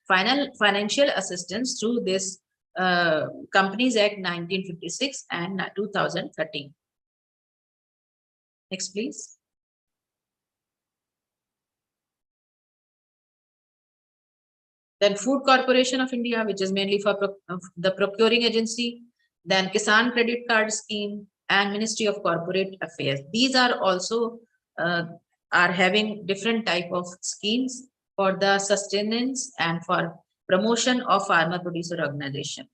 S2: financial assistance through this Companies Act 1956 and 2013. Next, please. Then Food Corporation of India, which is mainly for the procuring agency. Then Kisan Credit Card Scheme, and Ministry of Corporate Affairs. These are also are having different type of schemes for the sustenance and for promotion of farmer producer organization.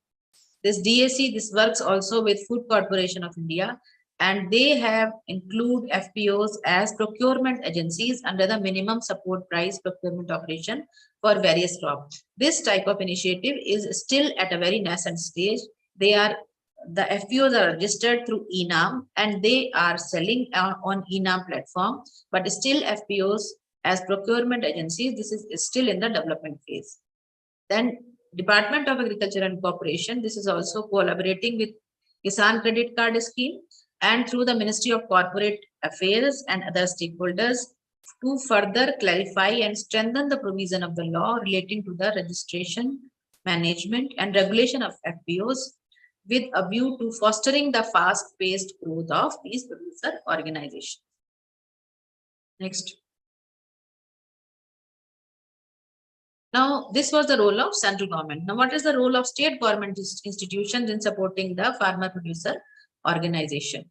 S2: This DAC, this works also with Food Corporation of India, and they have include FPOs as procurement agencies under the minimum support price procurement operation for various crops. This type of initiative is still at a very nascent stage. The FPOs are registered through ENAM and they are selling on ENAM platform, but still FPOs as procurement agencies, this is still in the development phase. Then Department of Agriculture and Cooperation, this is also collaborating with Kisan Credit Card Scheme and through the Ministry of Corporate Affairs and other stakeholders to further clarify and strengthen the provision of the law relating to the registration, management and regulation of FPOs with a view to fostering the fast-paced growth of these producer organizations. Next. Now, this was the role of central government. Now, what is the role of state government institutions in supporting the farmer producer organization?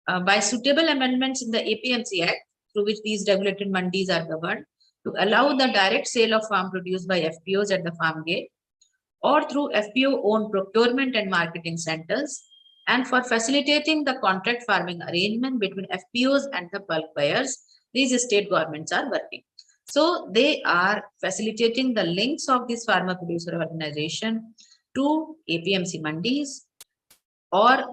S2: By suitable amendments in the APMC Act, through which these regulated mandis are governed, to allow the direct sale of farm produce by FPOs at the farm gate, or through FPO-owned procurement and marketing centers, and for facilitating the contract farming arrangement between FPOs and the bulk buyers, these state governments are working. So they are facilitating the links of this farmer producer organization to APMC mandis, or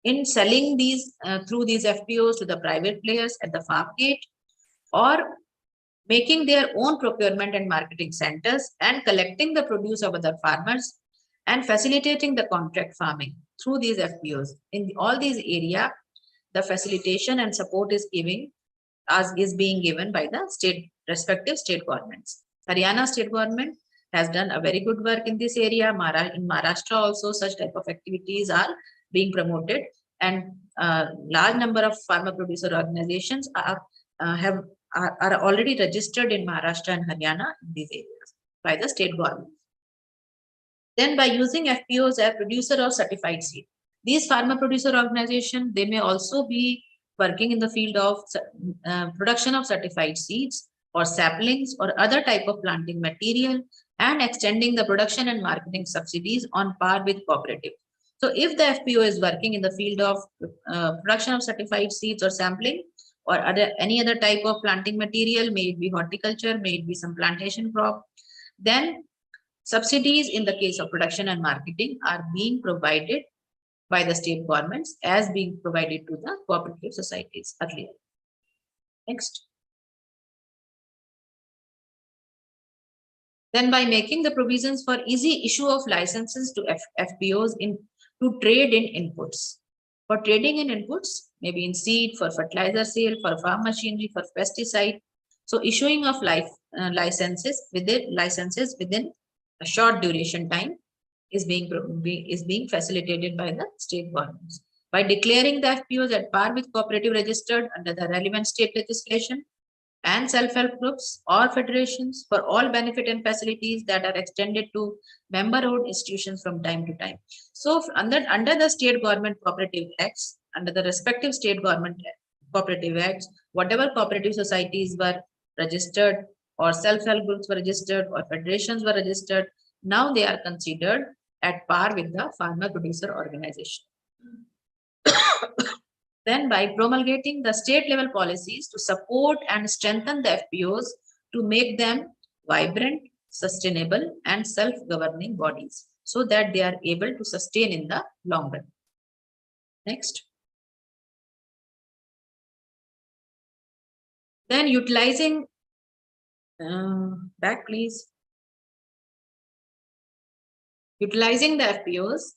S2: in selling these through these FPOs to the private players at the farm gate, or making their own procurement and marketing centers and collecting the produce of other farmers and facilitating the contract farming through these FPOs. In all these areas, the facilitation and support is being given by the respective state governments. Haryana state government has done a very good work in this area. In Maharashtra also such type of activities are being promoted, and large number of farmer producer organizations are already registered in Maharashtra and Haryana in these areas by the state government. Then by using FPOs as producer of certified seed, these farmer producer organizations, they may also be working in the field of production of certified seeds or saplings or other type of planting material, and extending the production and marketing subsidies on par with cooperative. So if the FPO is working in the field of production of certified seeds or sampling or any other type of planting material, may it be horticulture, may it be some plantation crop, then subsidies in the case of production and marketing are being provided by the state governments as being provided to the cooperative societies earlier. Next. Then by making the provisions for easy issue of licenses to FPOs to trade in inputs. For trading in inputs, maybe in seed, for fertilizer sale, for farm machinery, for pesticide. So issuing of licenses within a short duration time is being facilitated by the state governments. By declaring the FPOs at par with cooperative registered under the relevant state legislation, and self-help groups or federations for all benefit and facilities that are extended to member-owned institutions from time to time. So under the state government cooperative acts, under the respective state government cooperative acts, whatever cooperative societies were registered or self-help groups were registered or federations were registered, now they are considered at par with the farmer producer organization. Then by promulgating the state level policies to support and strengthen the FPOs to make them vibrant, sustainable and self-governing bodies so that they are able to sustain in the long run. Next. Then utilizing, back please. Utilizing the FPOs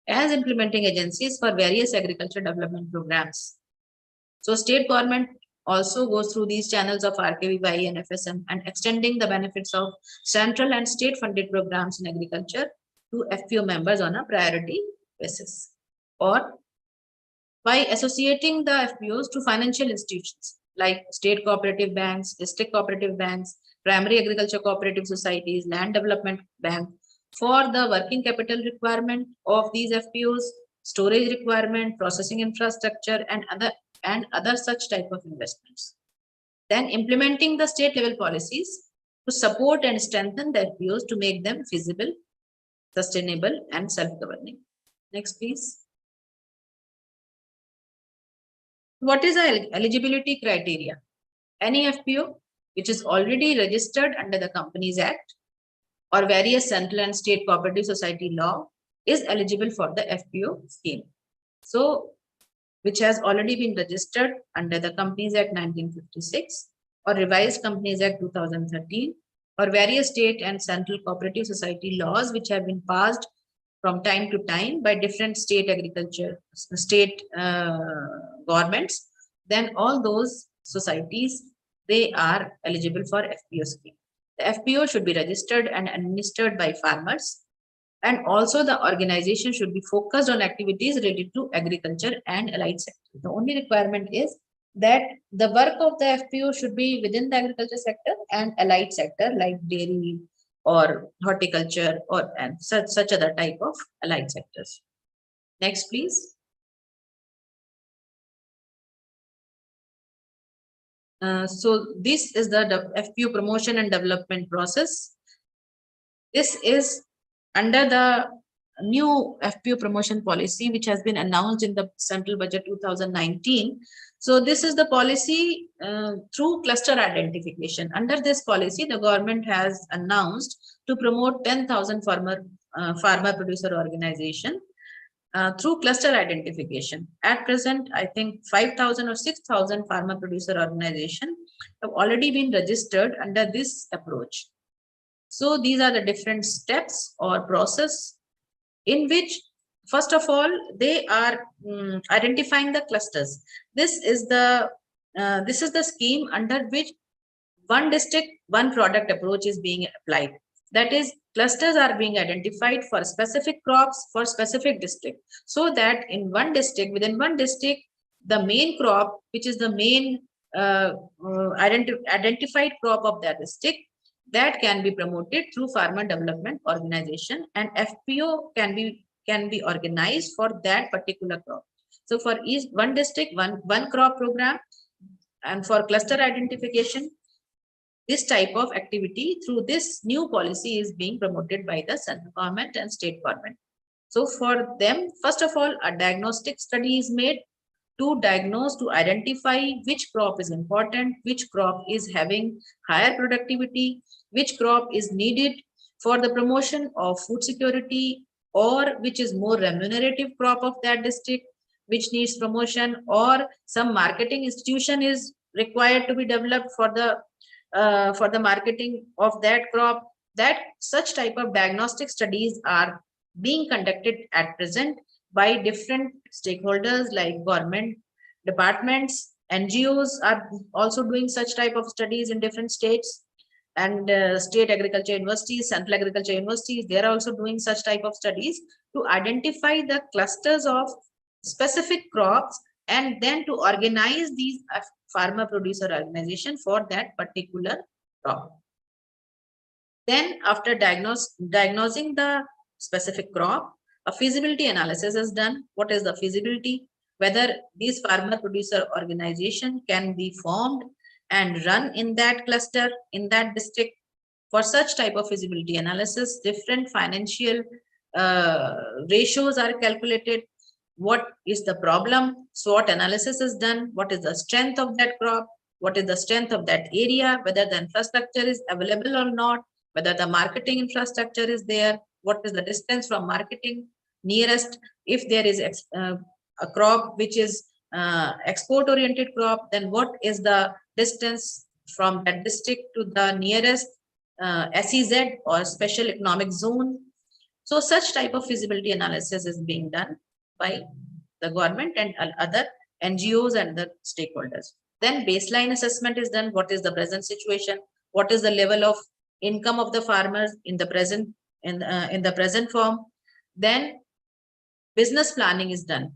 S2: as implementing agencies for various agriculture development programs. So state government also goes through these channels of RKVY and FSM and extending the benefits of central and state funded programs in agriculture to FPO members on a priority basis, or by associating the FPOs to financial institutions like state cooperative banks, district cooperative banks, primary agriculture cooperative societies, land development bank, for the working capital requirement of these FPOs storage requirement, processing infrastructure, and other such type of investments. Then implementing the state level policies to support and strengthen the FPOs to make them feasible, sustainable, and self-governing. Next, please. What is the eligibility criteria? Any FPO which is already registered under the Companies Act or various central and state cooperative society law is eligible for the FPO scheme. So, which has already been registered under the Companies Act 1956 or Revised Companies Act 2013 or various state and central cooperative society laws which have been passed from time to time by different state governments, then all those societies, they are eligible for FPO scheme. The FPO should be registered and administered by farmers, and also the organization should be focused on activities related to agriculture and allied sector. The only requirement is that the work of the FPO should be within the agriculture sector and allied sector like dairy or horticulture or and such other type of allied sectors. Next, please. So this is the FPO promotion and development process. This is under the new FPO promotion policy, which has been announced in the Central Budget 2019. So this is the policy through cluster identification. Under this policy, the government has announced to promote 10,000 farmer producer organization through cluster identification. At present, I think 5,000 or 6,000 farmer producer organization have already been registered under this approach. So these are the different steps or process in which, first of all, they are identifying the clusters. This is the scheme under which one district, one product approach is being applied. That is, clusters are being identified for specific crops for specific district, so that in one district, within one district, the main crop, which is the main identified crop of that district, that can be promoted through farmer development organization, and FPO can be organized for that particular crop. So for each one district, one crop program, and for cluster identification, this type of activity through this new policy is being promoted by the central government and state government. So for them, first of all, a diagnostic study is made to diagnose, to identify which crop is important, which crop is having higher productivity, which crop is needed for the promotion of food security, or which is more remunerative crop of that district, which needs promotion, or some marketing institution is required to be developed for the marketing of that crop. That such type of diagnostic studies are being conducted at present by different stakeholders like government departments. NGOs are also doing such type of studies in different states, and state agriculture universities, central agriculture universities, they are also doing such type of studies to identify the clusters of specific crops, and then to organize these farmer producer organization for that particular crop. Then after diagnosing the specific crop, a feasibility analysis is done. What is the feasibility? Whether these farmer producer organization can be formed and run in that cluster, in that district. For such type of feasibility analysis, different financial ratios are calculated. What is the problem? SWOT analysis is done. What is the strength of that crop? What is the strength of that area? Whether the infrastructure is available or not? Whether the marketing infrastructure is there? What is the distance from marketing nearest? If there is a crop which is export oriented crop, then what is the distance from that district to the nearest SEZ or special economic zone? So such type of feasibility analysis is being done by the government and other NGOs and the stakeholders. Then baseline assessment is done. What is the present situation? What is the level of income of the farmers in the present form? Then business planning is done.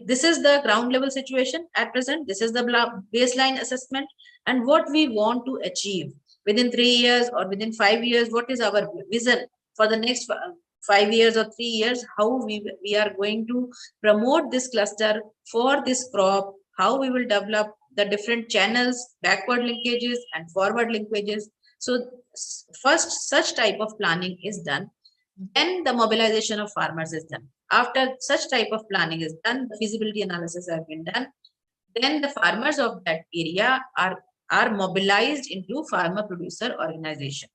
S2: This is the ground level situation at present. This is the baseline assessment, and what we want to achieve within 3 years or within 5 years. What is our vision for the next 5 years or 3 years, how we are going to promote this cluster for this crop, how we will develop the different channels, backward linkages and forward linkages. So first such type of planning is done. Then the mobilization of farmers is done. After such type of planning is done, the feasibility analysis have been done. Then the farmers of that area are mobilized into farmer producer organization.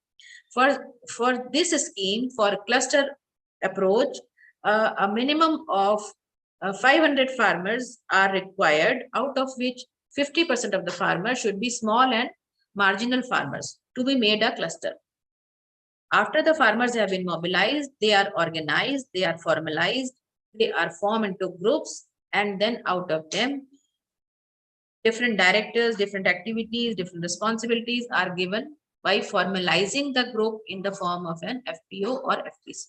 S2: For this scheme, for cluster approach, a minimum of 500 farmers are required, out of which 50% of the farmers should be small and marginal farmers to be made a cluster. After the farmers have been mobilized, they are organized, they are formalized, they are formed into groups, and then out of them, different directors, different activities, different responsibilities are given by formalizing the group in the form of an FPO or FPC.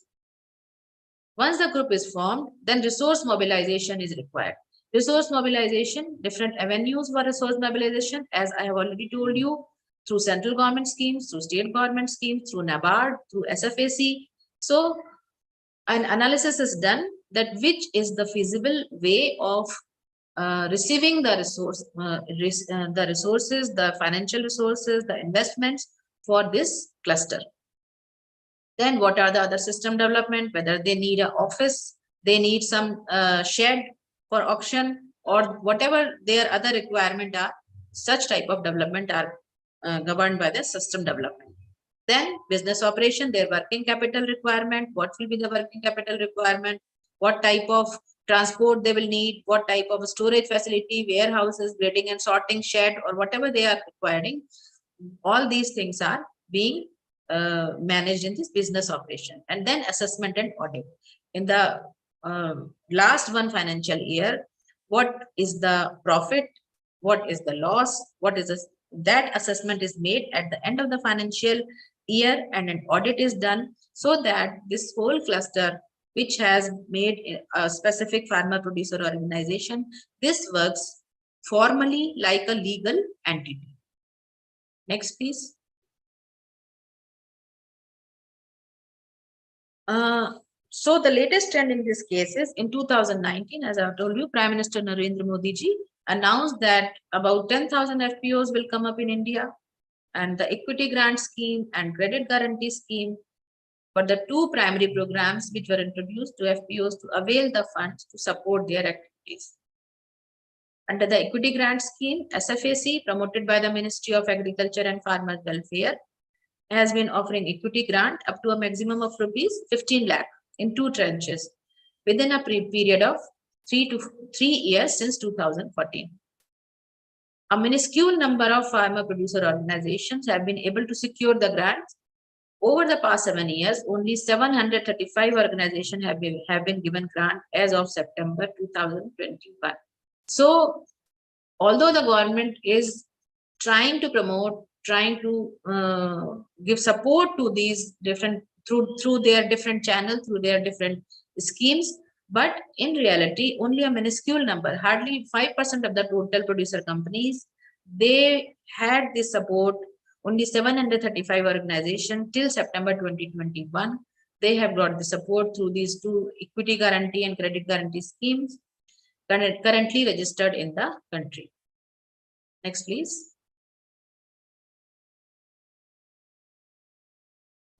S2: Once the group is formed, then resource mobilization is required. Resource mobilization, different avenues for resource mobilization, as I have already told you, through central government schemes, through state government schemes, through NABARD, through SFAC. So an analysis is done that which is the feasible way of receiving the resources, the financial resources, the investments for this cluster. Then what are the other system development, whether they need an office, they need some shed for auction, or whatever their other requirement are, such type of development are governed by the system development. Then business operation, their working capital requirement, what will be the working capital requirement, what type of transport they will need, what type of storage facility, warehouses, grading and sorting shed, or whatever they are requiring. All these things are being managed in this business operation. And then assessment and audit. In the last one financial year, what is the profit, what is the loss, what is this, that assessment is made at the end of the financial year, and an audit is done, so that this whole cluster, which has made a specific farmer producer organization, this works formally like a legal entity. Next, please. So the latest trend in this case is in 2019, as I've told you, Prime Minister Narendra Modi ji announced that about 10,000 FPOs will come up in India, and the equity grant scheme and credit guarantee scheme for the two primary programs which were introduced to FPOs to avail the funds to support their activities. Under the equity grant scheme, SFAC, promoted by the Ministry of Agriculture and Farmers Welfare, has been offering equity grant up to a maximum of rupees 15 lakh in two tranches within a period of 3 years since 2014. A minuscule number of farmer producer organizations have been able to secure the grants. Over the past 7 years, only 735 organizations have been given grant as of September 2021. So, although the government is trying to promote, trying to give support to these different through their different channels, through their different schemes, but in reality, only a minuscule number, hardly 5% of the total producer companies, they had this support. Only 735 organizations till September 2021, they have got the support through these two equity guarantee and credit guarantee schemes currently registered in the country. Next, please.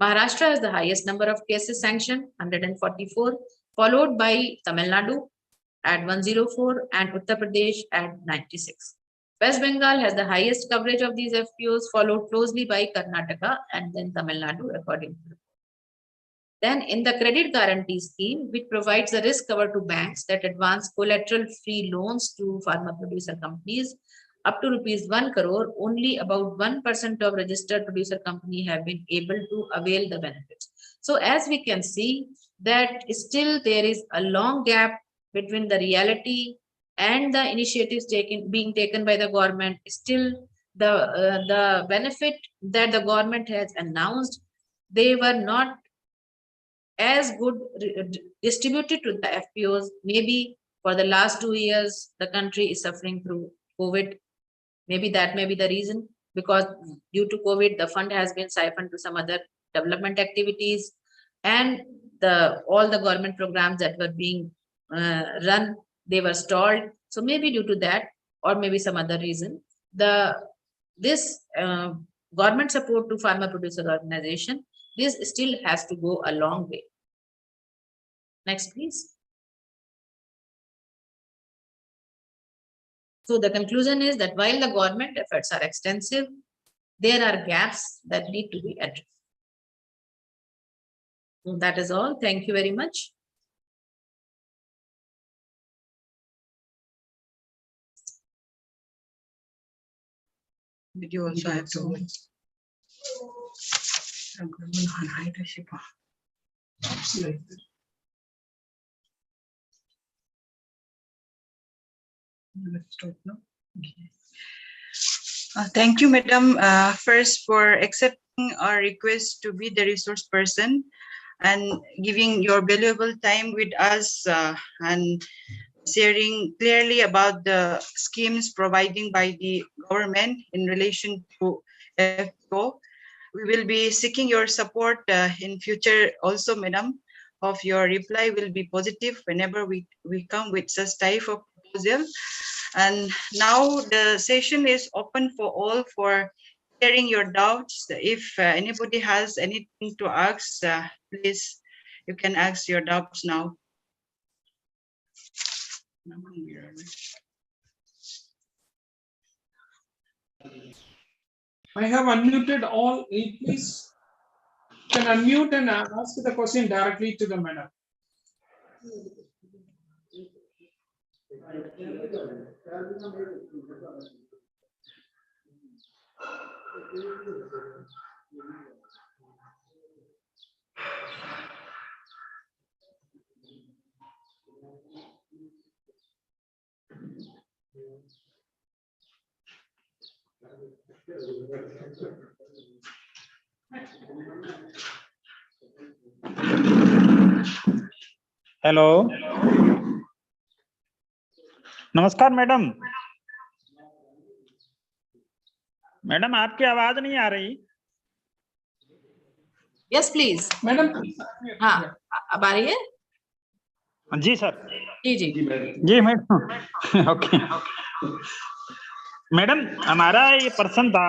S2: Maharashtra has the highest number of cases sanctioned, 144, followed by Tamil Nadu at 104 and Uttar Pradesh at 96. West Bengal has the highest coverage of these FPOs, followed closely by Karnataka and then Tamil Nadu, according to the report. Then in the credit guarantee scheme, which provides a risk cover to banks that advance collateral-free loans to farmer producer companies up to rupees 1 crore, only about 1% of registered producer company have been able to avail the benefits. So as we can see that still there is a long gap between the reality and the initiatives being taken by the government. Still the benefit that the government has announced, they were not as good distributed to the FPOs. Maybe for the last 2 years, the country is suffering through COVID. Maybe that may be the reason, because due to COVID, the fund has been siphoned to some other development activities. And all the government programs that were being run, they were stalled. So maybe due to that, or maybe some other reason, this government support to farmer producer organization, this still has to go a long way. Next, please. So the conclusion is that while the government efforts are extensive, there are gaps that need to be addressed. So that is all. Thank you very much.
S1: Did you also have to? Thank you, Madam, first for accepting our request to be the resource person and giving your valuable time with us and sharing clearly about the schemes providing by the government in relation to FPO. We will be seeking your support in future also, Madam. Of your reply will be positive whenever we come with such type of proposal. And now the session is open for all for sharing your doubts. If anybody has anything to ask, please, you can ask your doubts now.
S3: I have unmuted all 8, please. You can unmute and ask the question directly to the madam.
S4: Hello, नमस्कार madam. Madam आपकी आवाज नहीं आ रही।
S2: Yes please
S3: madam.
S2: हाँ, अब आ रही है?
S4: जी sir.
S2: जी जी
S4: जी madam. Okay madam, हमारा ये प्रश्न था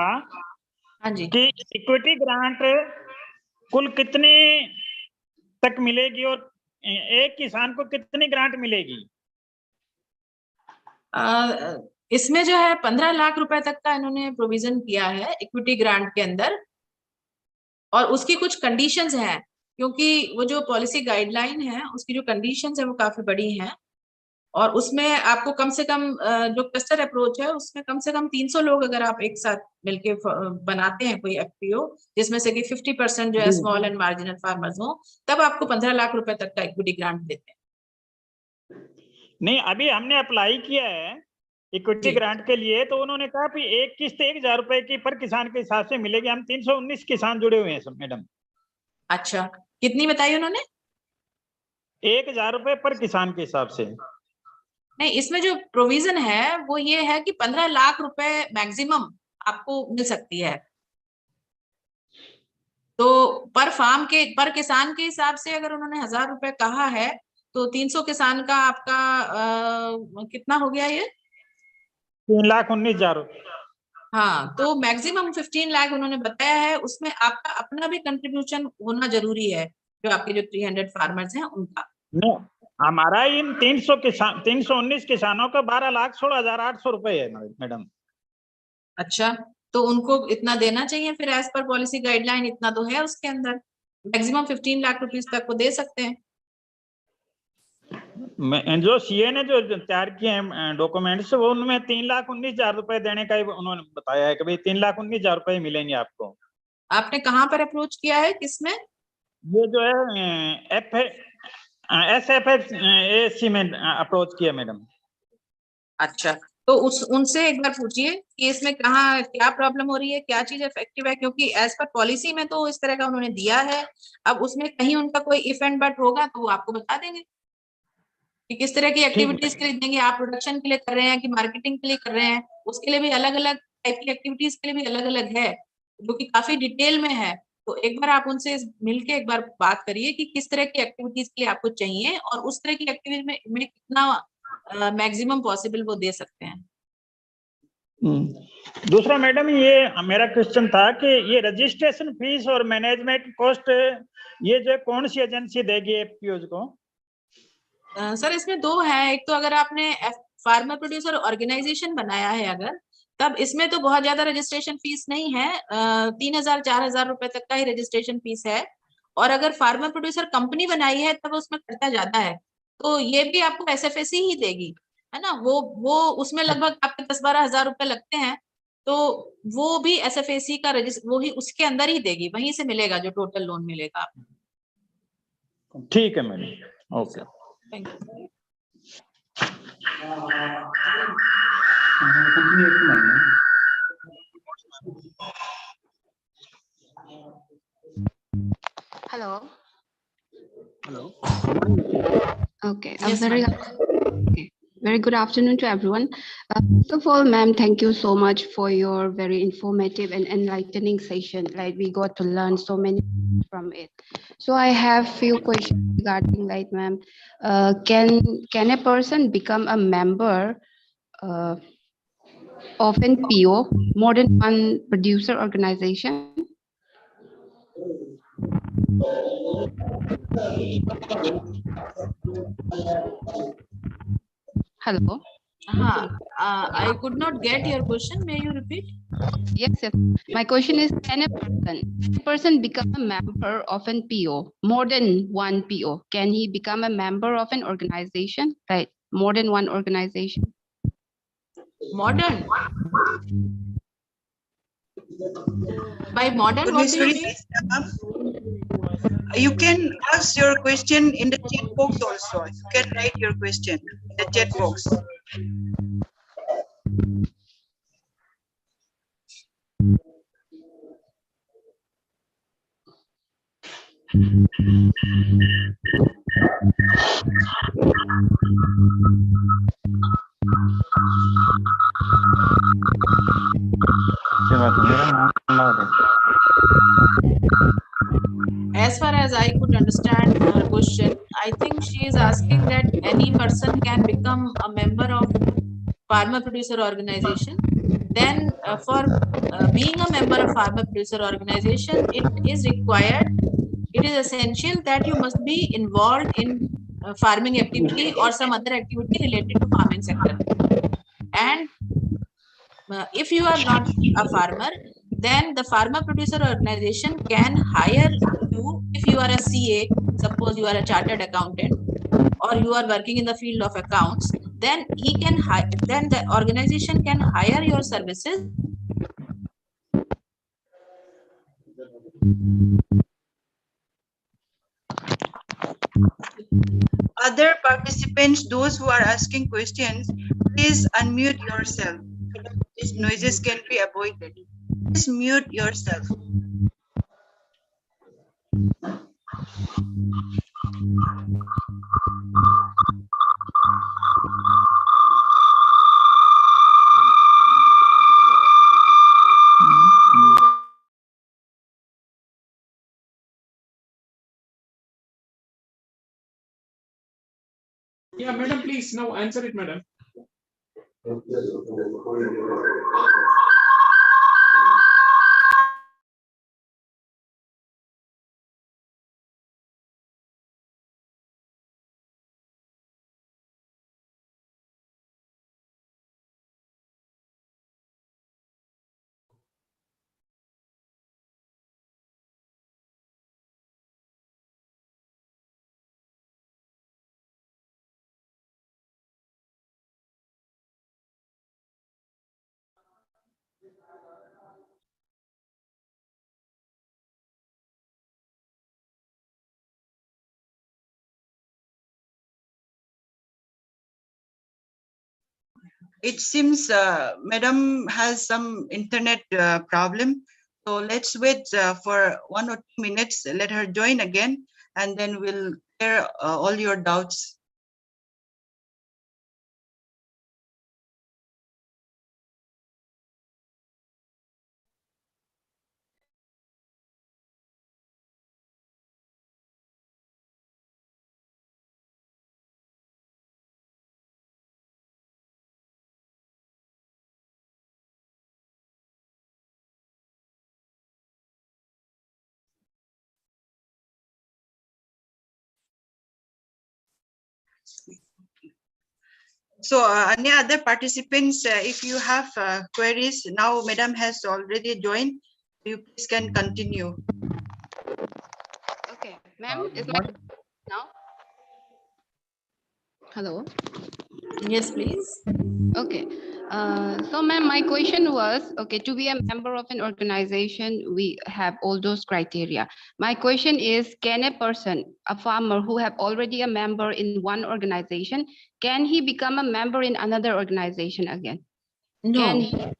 S2: हाँ जी
S4: कि इक्विटी ग्रांट कुल कितनी तक मिलेगी और एक किसान को कितनी ग्रांट मिलेगी?
S2: इसमें जो है 15 लाख रुपए तक का इन्होंने प्रोविजन किया है इक्विटी ग्रांट के अंदर, और उसकी कुछ कंडीशंस हैं, क्योंकि वो जो पॉलिसी गाइडलाइन है उसकी जो कंडीशंस है वो काफी बड़ी हैं, और उसमें आपको कम से कम जो क्लस्टर अप्रोच है उसमें कम से कम 300 लोग अगर आप एक साथ मिलके बनाते हैं कोई एफपीओ, जिसमें से कि 50% जो है स्मॉल एंड मार्जिनल फार्मर्स हो, तब आपको 15 लाख रुपए तक का इक्विटी ग्रांट देते हैं।
S4: नहीं, अभी हमने अप्लाई किया है इक्विटी ग्रांट के लिए, तो उन्होंने कहा कि एक किस्त 1000 रुपए की पर किसान के हिसाब से मिलेगी। हम 319 किसान जुड़े हुए हैं सब मैडम।
S2: अच्छा, कितनी बताई उन्होंने?
S4: 1000 रुपए पर किसान के हिसाब से।
S2: नहीं, इसमें जो प्रोविजन है वो ये है कि 15 लाख रुपए मैक्सिमम आपको मिल सकती है। तो पर फार्म के, पर किसान के हिसाब से अगर उन्होंने 1000 रुपए कहा है तो 300 किसान का आपका कितना हो गया ये?
S4: 3,19,000।
S2: हाँ, तो मैक्सिमम 15 लाख उन्होंने बताया है। उसमें आपका अपना भी कंट्रीब्यूशन होना जरूरी है, जो आपके जो 300 फार्मर्स हैं उनका।
S4: हमारा इन 319 किसानों का 12,16,800 रुपए है मैडम।
S2: अच्छा, तो उनको इतना देना चाहिए फिर, एज पर पॉलिसी गाइडलाइन इतना तो है उसके अंदर, मैक्सिमम 15 लाख रुपीस तक को दे सकते हैं।
S4: जो सीए ने जो तैयार किए हैं डॉक्यूमेंट्स, वो उनमें 3,19,000 रुपए देने का उन्होंने बताया है कि भाई 3,19,000 रुपए मिलेंगे आपको। आपने
S2: कहाँ पर अप्रोच किया है, किसमें?
S4: ये जो है SFFAC में अप्रोच किया मैडम।
S2: अच्छा, तो उनसे एक बार पूछिए कि इसमें कहाँ क्या प्रॉब्लम हो रही है, क्या चीज इफेक्टिव है, क्योंकि एज पर पॉलिसी में तो इस तरह का उन्होंने दिया है। अब उसमें कहीं उनका कोई इफ एंड बट होगा तो वो आपको बता देंगे कि किस तरह की एक्टिविटीज खरीदेंगे। आप प्रोडक्शन के लिए कर रहे हैं कि मार्केटिंग के लिए कर रहे हैं, उसके लिए भी अलग अलग टाइप की एक्टिविटीज के लिए भी अलग अलग है, जो कि काफी डिटेल में है। तो एक बार आप उनसे मिलके एक बार बात करिए कि किस तरह की एक्टिविटीज के लिए आपको चाहिए और उस तरह की एक्टिविटी में कितना मैक्सिमम पॉसिबल वो दे सकते हैं।
S4: दूसरा मैडम, ये मेरा क्वेश्चन था कि ये रजिस्ट्रेशन फीस और मैनेजमेंट कॉस्ट ये जो कौन सी एजेंसी देगी एफपीओज को?
S2: सर इसमें दो है, एक तो अगर आपने फार्मर प्रोड्यूसर ऑर्गेनाइजेशन बनाया है अगर, तब इसमें तो बहुत ज्यादा रजिस्ट्रेशन फीस नहीं है, 3,000-4,000 रुपए तक का ही रजिस्ट्रेशन फीस है। और अगर फार्मर प्रोड्यूसर कंपनी बनाई है तब उसमें खर्चा ज्यादा है, तो ये भी आपको एसएफएसी ही देगी, है ना। वो उसमें लगभग आपके 10-12 हजार रुपए लगते हैं, तो वो भी एसएफएसी का वो ही उसके अंदर ही देगी, वहीं से मिलेगा जो टोटल लोन मिलेगा आपको।
S4: ठीक है madam, okay,
S2: thank you.
S5: Hello.
S6: Hello.
S5: Okay.
S2: Yes, ma'am.
S5: Very good afternoon to everyone. First of all, ma'am, thank you so much for your very informative and enlightening session. Like we got to learn so many from it. So I have few questions regarding, like, ma'am, can a person become a member of an PO, more than one producer organization? Hello.
S2: I could not get your question. May you repeat?
S5: Yes, yes. My question is, can a person become a member of an PO, more than one PO? Can he become a member of an organization, right? More than one organization?
S2: Modern. By modern, what do you mean?
S1: You can ask your question in the chat box also. You can write your question in the chat box.
S2: As far as I could understand her question, I think she is asking that any person can become a member of farmer producer organization. Then for being a member of farmer producer organization, it is required, it is essential that you must be involved in farming activity or some other activity related to farming sector. And if you are not a farmer, then the farmer producer organization can hire you. If you are a CA, suppose you are a chartered accountant, or you are working in the field of accounts, then then the organization can hire your services.
S1: Other participants, those who are asking questions, please unmute yourself. These noises can be avoided. Please mute yourself.
S3: Yeah, madam, please now answer it, madam.
S1: It seems Madam has some internet problem. So let's wait for 1 or 2 minutes. Let her join again, and then we'll clear all your doubts. So any other participants, if you have queries, now Madam has already joined, you please can continue.
S5: Okay, ma'am, is my now? Hello.
S2: Yes, please.
S5: Okay. So, ma'am, my question was, okay, to be a member of an organization, we have all those criteria. My question is, can a person, a farmer who have already a member in one organization, can he become a member in another organization again? Can
S2: No,
S5: he?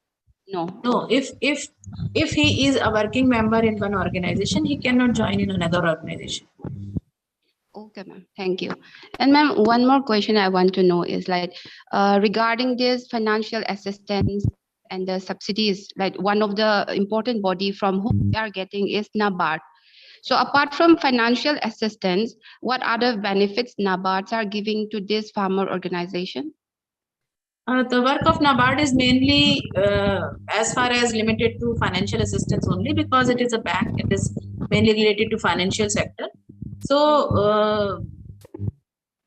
S5: No.
S2: no. If he is a working member in one organization, he cannot join in another organization.
S5: Okay, ma'am. Thank you. And ma'am, one more question I want to know is like regarding this financial assistance and the subsidies, like one of the important body from whom we are getting is NABARD. So apart from financial assistance, what other benefits NABARDs are giving to this farmer organization?
S2: The work of NABARD is mainly as far as limited to financial assistance only, because it is a bank. It is mainly related to financial sector. So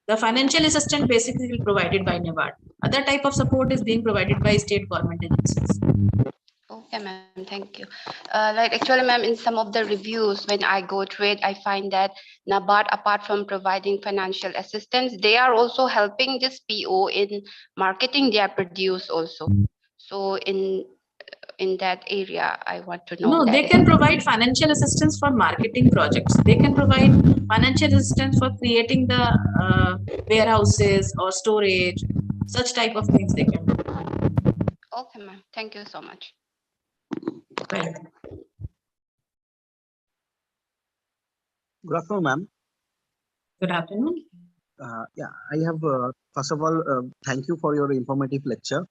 S2: the financial assistance basically is provided by NABARD. Other type of support is being provided by state government agencies.
S5: Okay, ma'am, thank you. Like actually, ma'am, in some of the reviews, when I go through it, I find that NABARD, apart from providing financial assistance, they are also helping this PO in marketing their produce also. So in that area, I want to know.
S2: No,
S5: that
S2: they can provide financial assistance for marketing projects. They can provide financial assistance for creating the warehouses or storage, such type of things they can do.
S5: Okay, ma'am. Thank you so much.
S2: Well,
S6: Good afternoon, ma'am.
S2: good afternoon.
S6: Yeah, I have first of all, thank you for your informative lecture.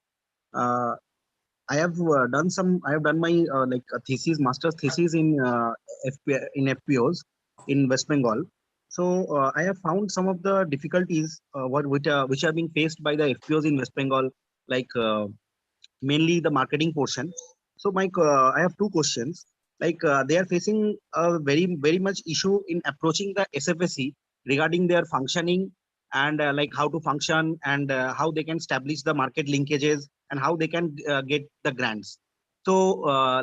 S6: I have done my like a thesis, master's thesis in FPOs in West Bengal. So I have found some of the difficulties which are being faced by the FPOs in West Bengal, like mainly the marketing portion. So I have two questions. Like they are facing a very much issue in approaching the SFSC regarding their functioning and like how to function and how they can establish the market linkages and how they can get the grants. So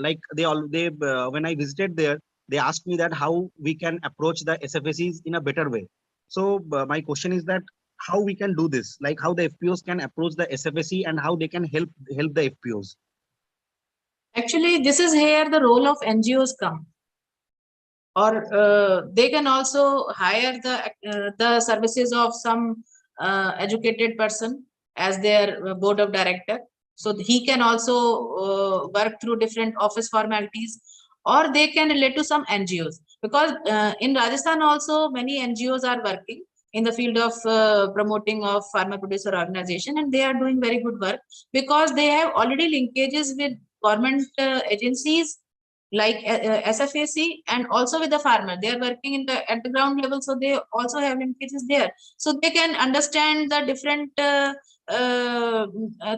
S6: like when I visited there, they asked me that how we can approach the SFSCs in a better way. So my question is that how we can do this, like how the FPOs can approach the SFSC and how they can help the FPOs.
S2: Actually, this is here the role of NGOs come, or they can also hire the services of some educated person as their board of director. So he can also work through different office formalities, or they can relate to some NGOs, because in Rajasthan also many NGOs are working in the field of promoting of farmer producer organization, and they are doing very good work because they have already linkages with government agencies like SFAC, and also with the farmer. They are working at the ground level, so they also have linkages there. So they can understand the different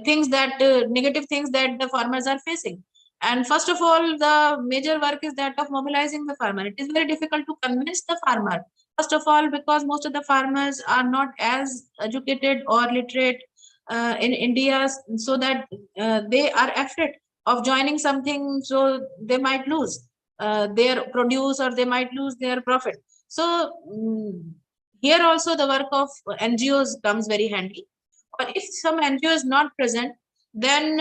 S2: things that negative things that the farmers are facing. And first of all, the major work is that of mobilizing the farmer. It is very difficult to convince the farmer. First of all, because most of the farmers are not as educated or literate in India, so that they are afraid of joining something, so they might lose their produce, or they might lose their profit. So here also the work of NGOs comes very handy. Or if some NGO is not present, then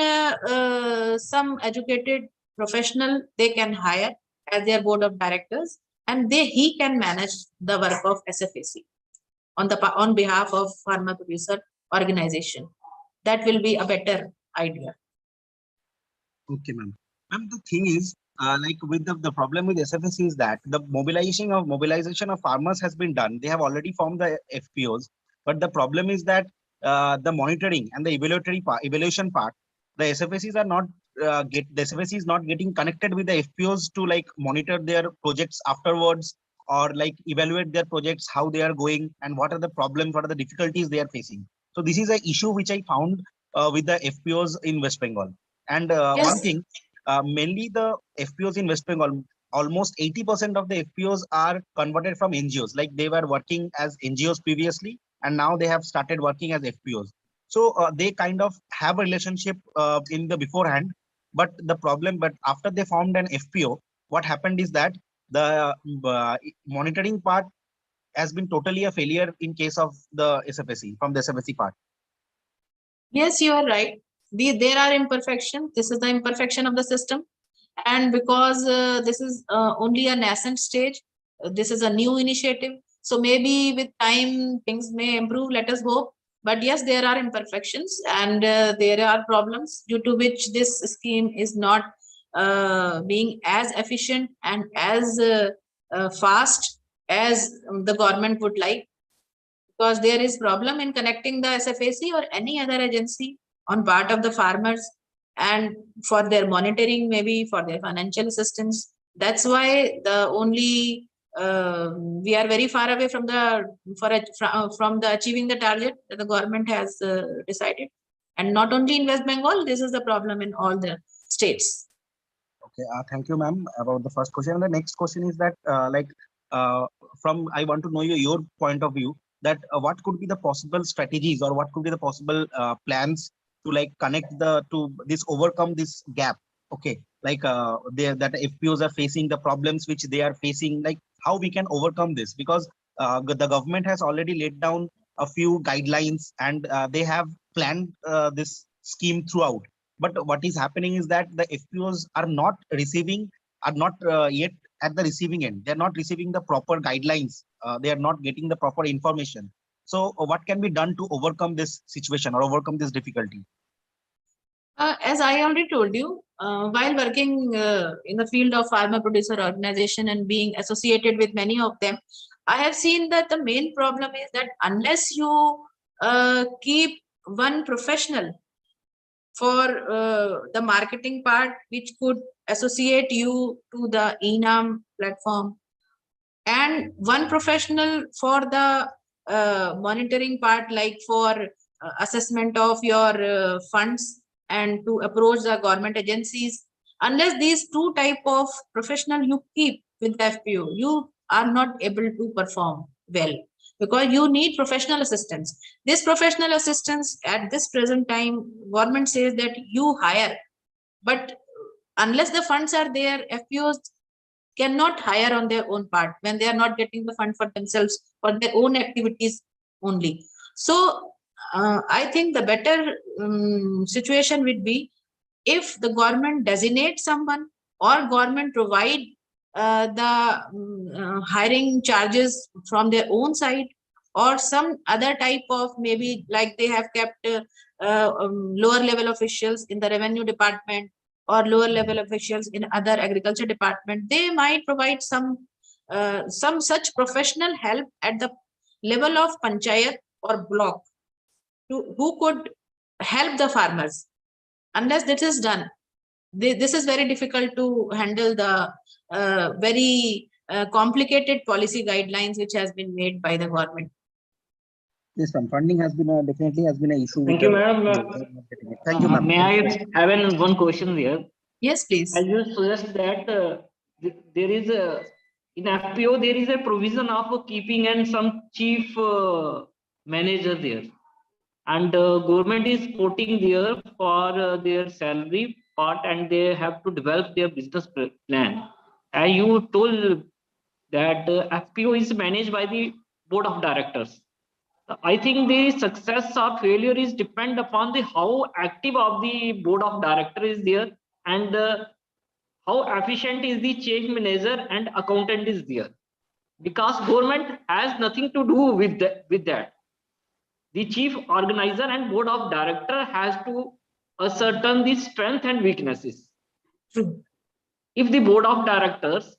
S2: some educated professional they can hire as their board of directors, and he can manage the work of SFAC on behalf of farmer producer organization. That will be a better idea.
S6: Okay, ma'am. Ma'am, the thing is, like with the problem with SFSC is that the mobilization of farmers has been done. They have already formed the FPOs, but the problem is that the monitoring and the evaluation part, the SFSCs are not the SFSC is not getting connected with the FPOs to like monitor their projects afterwards, or like evaluate their projects, how they are going and what are the problems, what are the difficulties they are facing. So this is an issue which I found with the FPOs in West Bengal. And
S2: Yes.
S6: one thing, mainly the FPOs in West Bengal, almost 80% of the FPOs are converted from NGOs. Like they were working as NGOs previously, and now they have started working as FPOs. So they kind of have a relationship in the beforehand, but after they formed an FPO, what happened is that the monitoring part has been totally a failure in case of the SFSC, from the SFSC part.
S2: Yes, you are right. There are imperfections. This is the imperfection of the system. And because this is only a nascent stage, this is a new initiative. So maybe with time, things may improve, let us hope. But yes, there are imperfections and there are problems due to which this scheme is not being as efficient and as fast as the government would like. Because there is problem in connecting the SFAC or any other agency on part of the farmers and for their monitoring, maybe for their financial assistance. That's why the only we are very far away from the achieving the target that the government has decided. And not only in West Bengal, this is the problem in all the states.
S6: Okay, thank you, ma'am, about the first question. And the next question is that, I want to know your point of view, that what could be the possible strategies or what could be the possible plans to overcome this gap. Okay, that FPOs are facing the problems which they are facing, like how we can overcome this, because the government has already laid down a few guidelines and they have planned this scheme throughout. But what is happening is that the FPOs are not yet at the receiving end. They're not receiving the proper guidelines. They are not getting the proper information. So what can be done to overcome this situation or overcome this difficulty?
S2: As I already told you, while working in the field of farmer producer organization and being associated with many of them, I have seen that the main problem is that unless you keep one professional for the marketing part, which could associate you to the ENAM platform, and one professional for the monitoring part, like for assessment of your funds and to approach the government agencies. Unless these two type of professional you keep with the FPO, you are not able to perform well, because you need professional assistance. This professional assistance at this present time, government says that you hire, but unless the funds are there, FPOs cannot hire on their own part when they are not getting the fund for themselves, for their own activities only. So I think the better situation would be if the government designates someone or government provide the hiring charges from their own side, or some other type of, maybe like they have kept lower level officials in the revenue department or lower level officials in other agriculture department. They might provide some such professional help at the level of panchayat or block who could help the farmers. Unless this is done, this is very difficult to handle the very complicated policy guidelines which has been made by the government.
S6: Yes, ma'am. Funding has been definitely has been an issue.
S7: Thank you, ma'am.
S6: Thank you, ma'am.
S7: May I have one question there?
S2: Yes, please.
S7: I will suggest that there is in FPO there is a provision of keeping and some chief manager there, and government is quoting there for their salary part, and they have to develop their business plan. And you told that FPO is managed by the board of directors. I think the success or failure is depend upon the how active of the board of director is there, and how efficient is the change manager and accountant is there. Because government has nothing to do with that. The chief organizer and board of director has to ascertain the strength and weaknesses. If the board of directors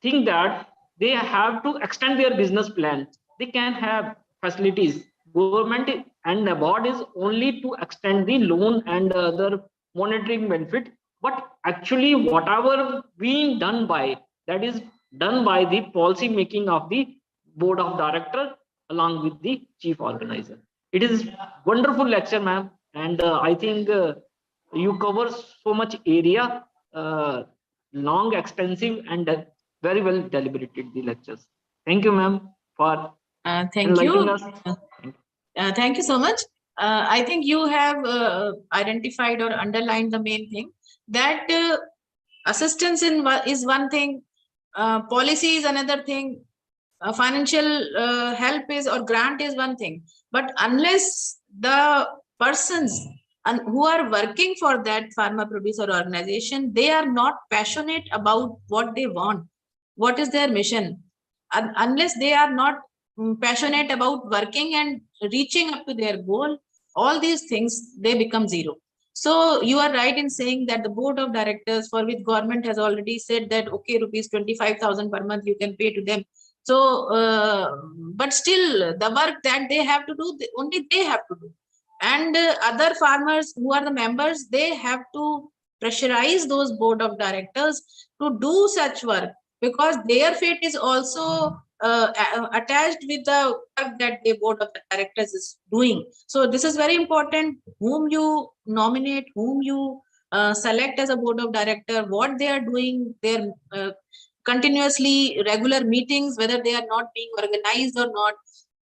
S7: think that they have to extend their business plan, they can have facilities. Government and the board is only to extend the loan and other monitoring benefit, but actually whatever being done by, that is done by the policy making of the board of director along with the chief organizer. It is wonderful lecture, ma'am, and I think you cover so much area, long, extensive, and very well deliberated the lectures. Thank you, ma'am, for
S2: Thank
S7: enlightening
S2: you.
S7: us.
S2: Thank you so much. I think you have identified or underlined the main thing, that assistance is one thing, policy is another thing, financial help is or grant is one thing, but unless the persons and who are working for that pharma producer organization, they are not passionate about what they want, what is their mission, unless they are not passionate about working and reaching up to their goal, all these things, they become zero. So you are right in saying that the board of directors, for which government has already said that okay, rupees 25,000 per month you can pay to them. So but still the work that they have to do, only they have to do, and other farmers who are the members, they have to pressurize those board of directors to do such work, because their fate is also attached with the work that the board of directors is doing. So this is very important, whom you nominate, whom you select as a board of director, what they are doing, their continuously regular meetings, whether they are not being organized or not.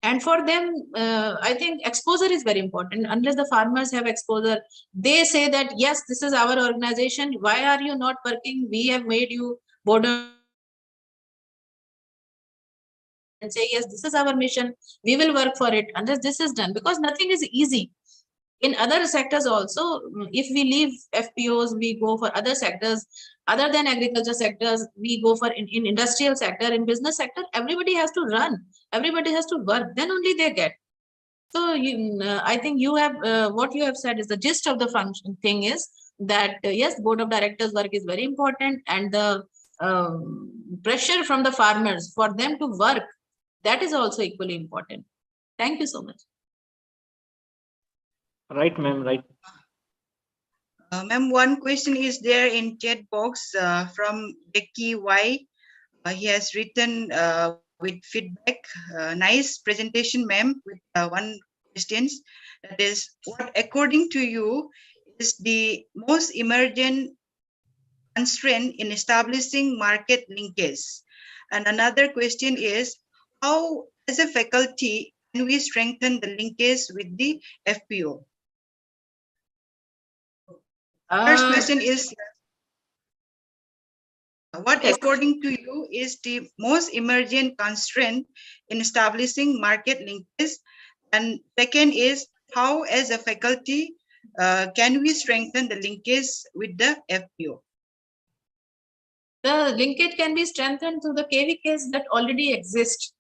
S2: And for them, I think exposure is very important. Unless the farmers have exposure, they say that yes, this is our organization, why are you not working, we have made you board of, and say yes, this is our mission, we will work for it, unless this is done, because nothing is easy. In other sectors also, if we leave FPOs, we go for other sectors other than agriculture sectors, we go for in industrial sector, in business sector, everybody has to run, everybody has to work, then only they get. So I think you have what you have said is the gist of the function thing, is that yes, board of directors work is very important, and the pressure from the farmers for them to work, that is also equally important. Thank you so much.
S7: Right, ma'am, right.
S1: Ma'am, one question is there in chat box from Becky Y. He has written with feedback. Nice presentation, ma'am, with one questions. That is, what according to you is the most emergent constraint in establishing market linkage? And another question is, how as a faculty can we strengthen the linkage with the FPO? First question is, what
S2: Yes.
S1: according to you is the most emergent constraint in establishing market linkage? And second is, how as a faculty can we strengthen the linkage with the FPO?
S2: The linkage can be strengthened through the KVKs that already exist.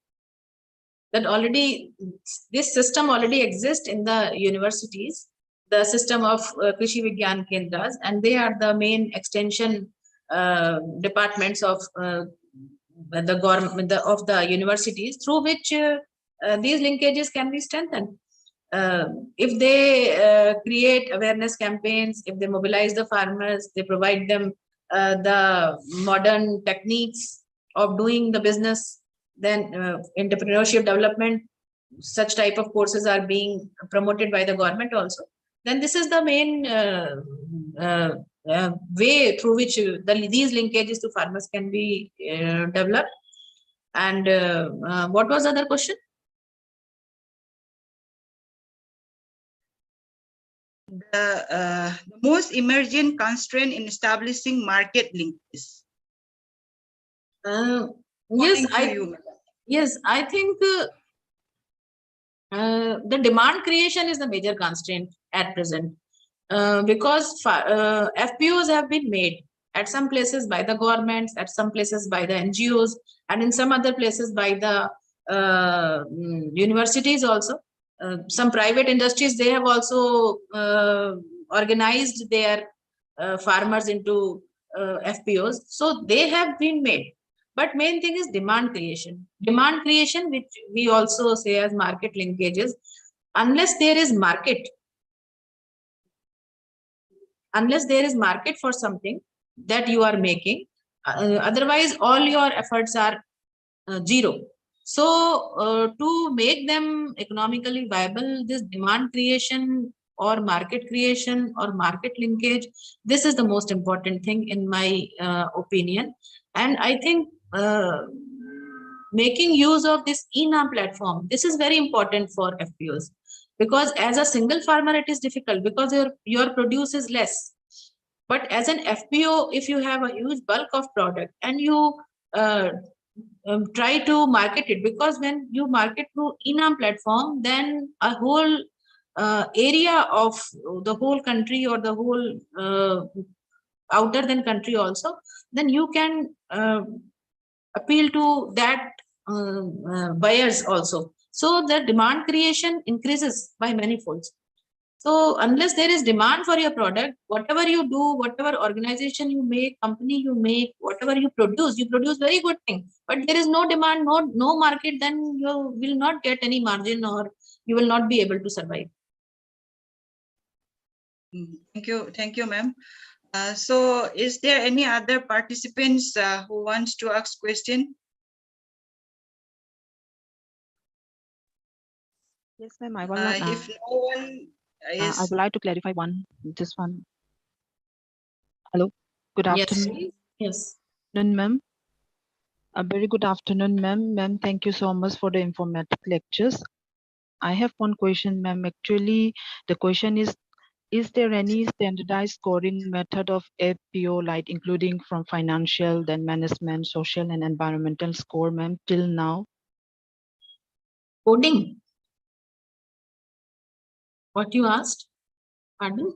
S2: This system already exists in the universities, the system of Krishi Vigyan Kendras, and they are the main extension departments of the government of the universities, through which these linkages can be strengthened. If they create awareness campaigns, if they mobilize the farmers, they provide them the modern techniques of doing the business, then entrepreneurship development, such type of courses are being promoted by the government also. Then this is the main way through which these linkages to farmers can be developed. And what was the other question?
S1: The most emergent constraint in establishing market linkages.
S2: Yes, I think the demand creation is the major constraint at present, because FPOs have been made at some places by the governments, at some places by the NGOs, and in some other places by the universities also. Some private industries, they have also organized their farmers into FPOs, so they have been made. But main thing is demand creation. Demand creation, which we also say as market linkages. Unless there is market for something that you are making, otherwise all your efforts are zero. So to make them economically viable, this demand creation or market creation or market linkage, this is the most important thing in my opinion. And I think making use of this ENAM platform, this is very important for FPOs. because as a single farmer, it is difficult because your produce is less. But as an FPO, if you have a huge bulk of product and you try to market it, because when you market through Enam platform, then a whole area of the whole country or the whole outer than country also, then you can appeal to that buyers also. So the demand creation increases by many folds. So unless there is demand for your product, whatever you do, whatever organization you make, company you make, whatever you produce very good thing. But there is no demand, no market, then you will not get any margin or you will not be able to survive.
S1: Thank you, ma'am. So is there any other participants who wants to ask question?
S8: Yes, ma'am. I will.
S1: If no one
S8: I
S1: is,
S8: would like to clarify this one. Hello. Good afternoon.
S2: Yes.
S8: Ma'am. A very good afternoon, ma'am. Ma'am, thank you so much for the informative lectures. I have one question, ma'am. Actually, the question is there any standardized scoring method of FPO, like including from financial, then management, social, and environmental score, ma'am, till now?
S2: Coding. What you asked? Pardon?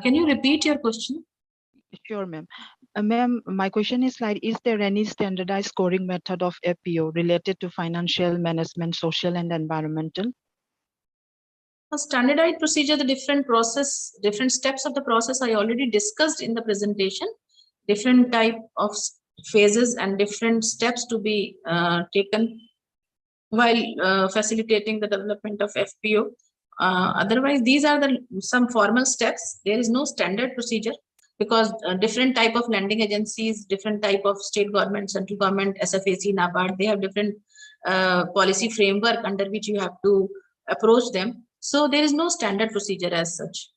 S2: Can you repeat your question?
S8: Sure, ma'am. Ma'am, my question is like, is there any standardized scoring method of FPO related to financial, management, social, and environmental?
S2: A standardized procedure, the different process, different steps of the process I already discussed in the presentation, different type of phases and different steps to be taken while facilitating the development of FPO. Otherwise, these are some formal steps. There is no standard procedure because different type of lending agencies, different type of state government, central government, SFAC, NABARD, they have different policy framework under which you have to approach them. So there is no standard procedure as such.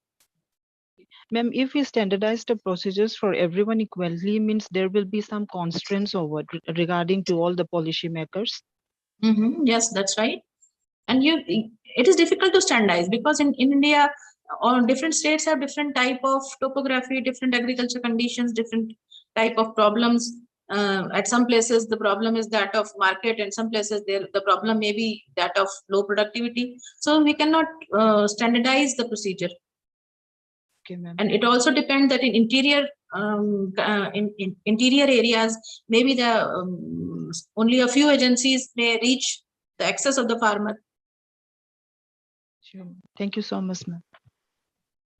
S8: Ma'am, if we standardize the procedures for everyone equally, means there will be some constraints over regarding to all the policy makers.
S2: Yes, that's right. And it is difficult to standardize because in India, all different states have different type of topography, different agriculture conditions, different type of problems. At some places, the problem is that of market, and some places the problem may be that of low productivity. So we cannot standardize the procedure.
S8: Okay, ma'am.
S2: And it also depends that in interior in interior areas, maybe the only a few agencies may reach the access of the farmer.
S8: Sure. Thank you so much, ma'am.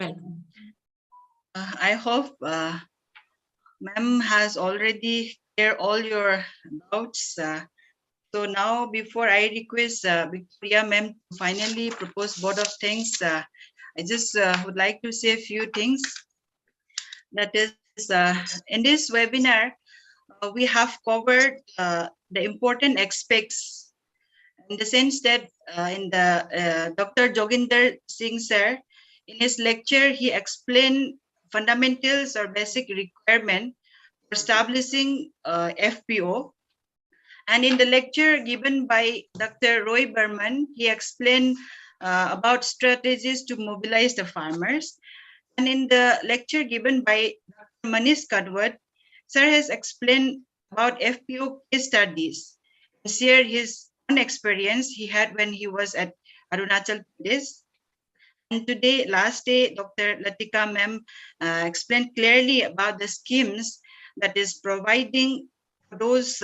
S2: Welcome.
S1: I hope ma'am has already cleared all your doubts. So now, before I request Victoria ma'am to finally propose vote of thanks, I just would like to say a few things. That is, in this webinar, we have covered the important aspects in the sense that in the Dr. Joginder Singh sir, in his lecture, he explained fundamentals or basic requirement for establishing FPO. And in the lecture given by Dr. Roy Berman, he explained about strategies to mobilize the farmers. And in the lecture given by Dr. Manish Kadwat, sir has explained about FPO case studies and shared his own experience he had when he was at Arunachal Pradesh. And today, last day, Dr. Latika ma'am explained clearly about the schemes that is providing for those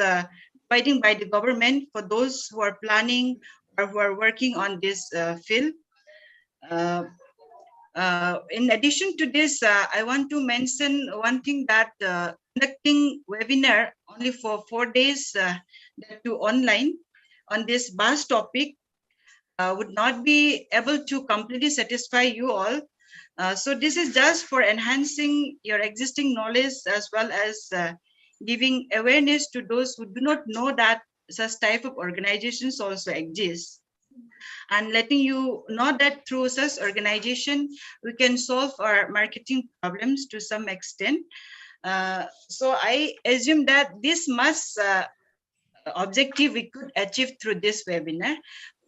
S1: providing by the government for those who are planning or who are working on this field. In addition to this, I want to mention one thing that conducting webinar only for 4 days to online on this vast topic would not be able to completely satisfy you all. So this is just for enhancing your existing knowledge as well as giving awareness to those who do not know that such type of organizations also exist, and letting you know that through such organization we can solve our marketing problems to some extent. So I assume that this must objective we could achieve through this webinar.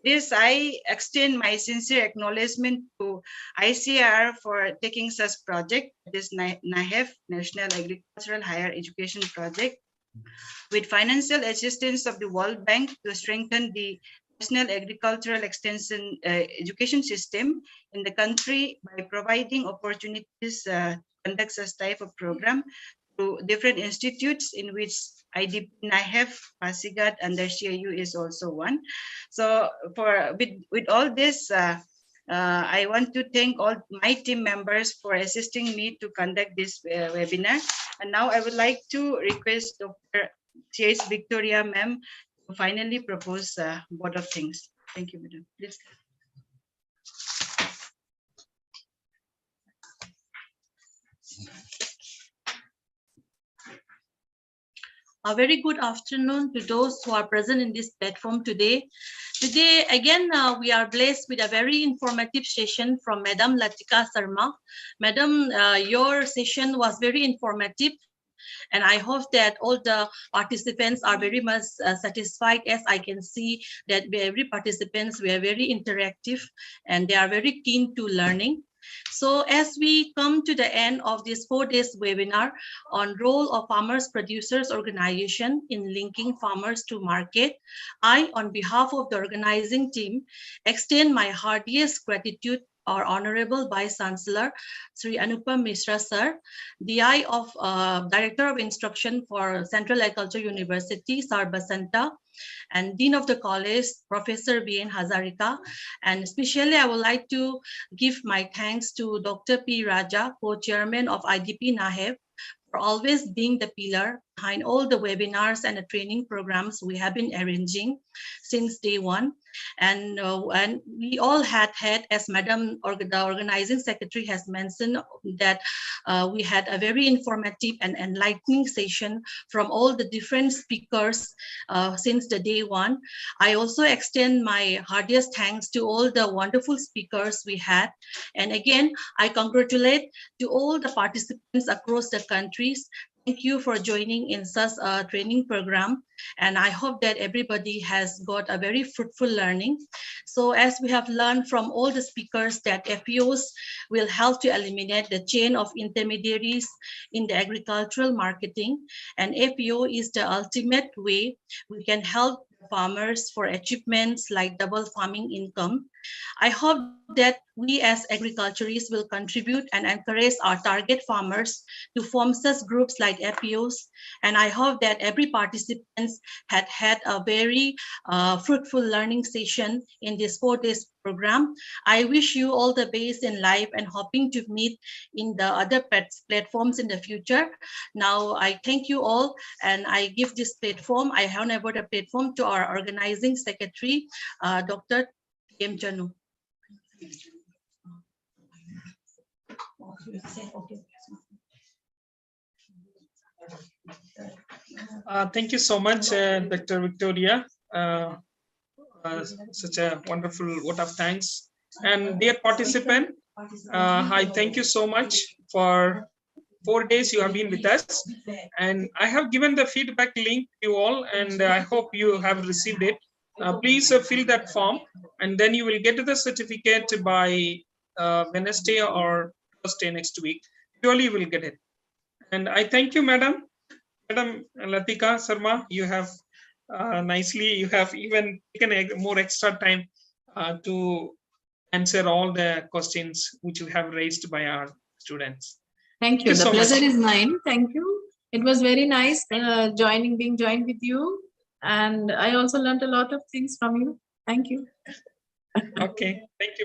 S1: This, I extend my sincere acknowledgement to ICR for taking such project, this NAHEF, National Agricultural Higher Education Project, with financial assistance of the World Bank to strengthen the national agricultural extension education system in the country by providing opportunities to conduct such type of program to different institutes, in which IDP, NAHEF, Pasigat, and the CIU is also one. So with all this, I want to thank all my team members for assisting me to conduct this webinar. And now I would like to request Dr. C.H. Victoria, ma'am, to finally propose board of things. Thank you, madam. Please.
S9: A very good afternoon to those who are present in this platform today. Today, again, we are blessed with a very informative session from Madam Latika Sharma. Madam, your session was very informative, and I hope that all the participants are very much satisfied, as I can see that every participants were very interactive and they are very keen to learning. So as we come to the end of this 4 days webinar on role of farmers producers organization in linking farmers to market, I, on behalf of the organizing team, extend my heartiest gratitude our Honorable Vice Chancellor, Sri Anupam Mishra Sir, DI of Director of Instruction for Central Agriculture University, Sir Basanta, and Dean of the College, Professor B.N. Hazarika. And especially I would like to give my thanks to Dr. P. Raja, Co-Chairman of IDP NAHEF, for always being the pillar behind all the webinars and the training programs we have been arranging since day one. And we all had, as Madam the Organizing Secretary has mentioned, that we had a very informative and enlightening session from all the different speakers since the day one. I also extend my heartiest thanks to all the wonderful speakers we had. And again, I congratulate to all the participants across the countries. Thank you for joining in such a training program. And I hope that everybody has got a very fruitful learning. So as we have learned from all the speakers that FPOs will help to eliminate the chain of intermediaries in the agricultural marketing. And FPO is the ultimate way we can help farmers for achievements like double farming income. I hope that we as agriculturists will contribute and encourage our target farmers to form such groups like FPOs. And I hope that every participant had a very fruitful learning session in this 4 days program. I wish you all the best in life and hoping to meet in the other platforms in the future. Now I thank you all, and I give this platform, I hand over the platform to our organizing secretary, Dr. M. Janu.
S3: Thank you so much, Dr. Victoria. Such a wonderful vote of thanks. And dear participant, I thank you so much for 4 days you have been with us. And I have given the feedback link to you all, and I hope you have received it. Please fill that form, and then you will get the certificate by Wednesday or Thursday next week. Surely you will get it. And I thank you, Madam Latika Sharma. You have nicely, you have even taken more extra time to answer all the questions which you have raised by our students.
S2: Thank you. The
S3: so
S2: pleasure
S3: much.
S2: is mine. Thank you. It was very nice being joined with you. And I also learned a lot of things from you. Thank you.
S3: Okay. Thank you.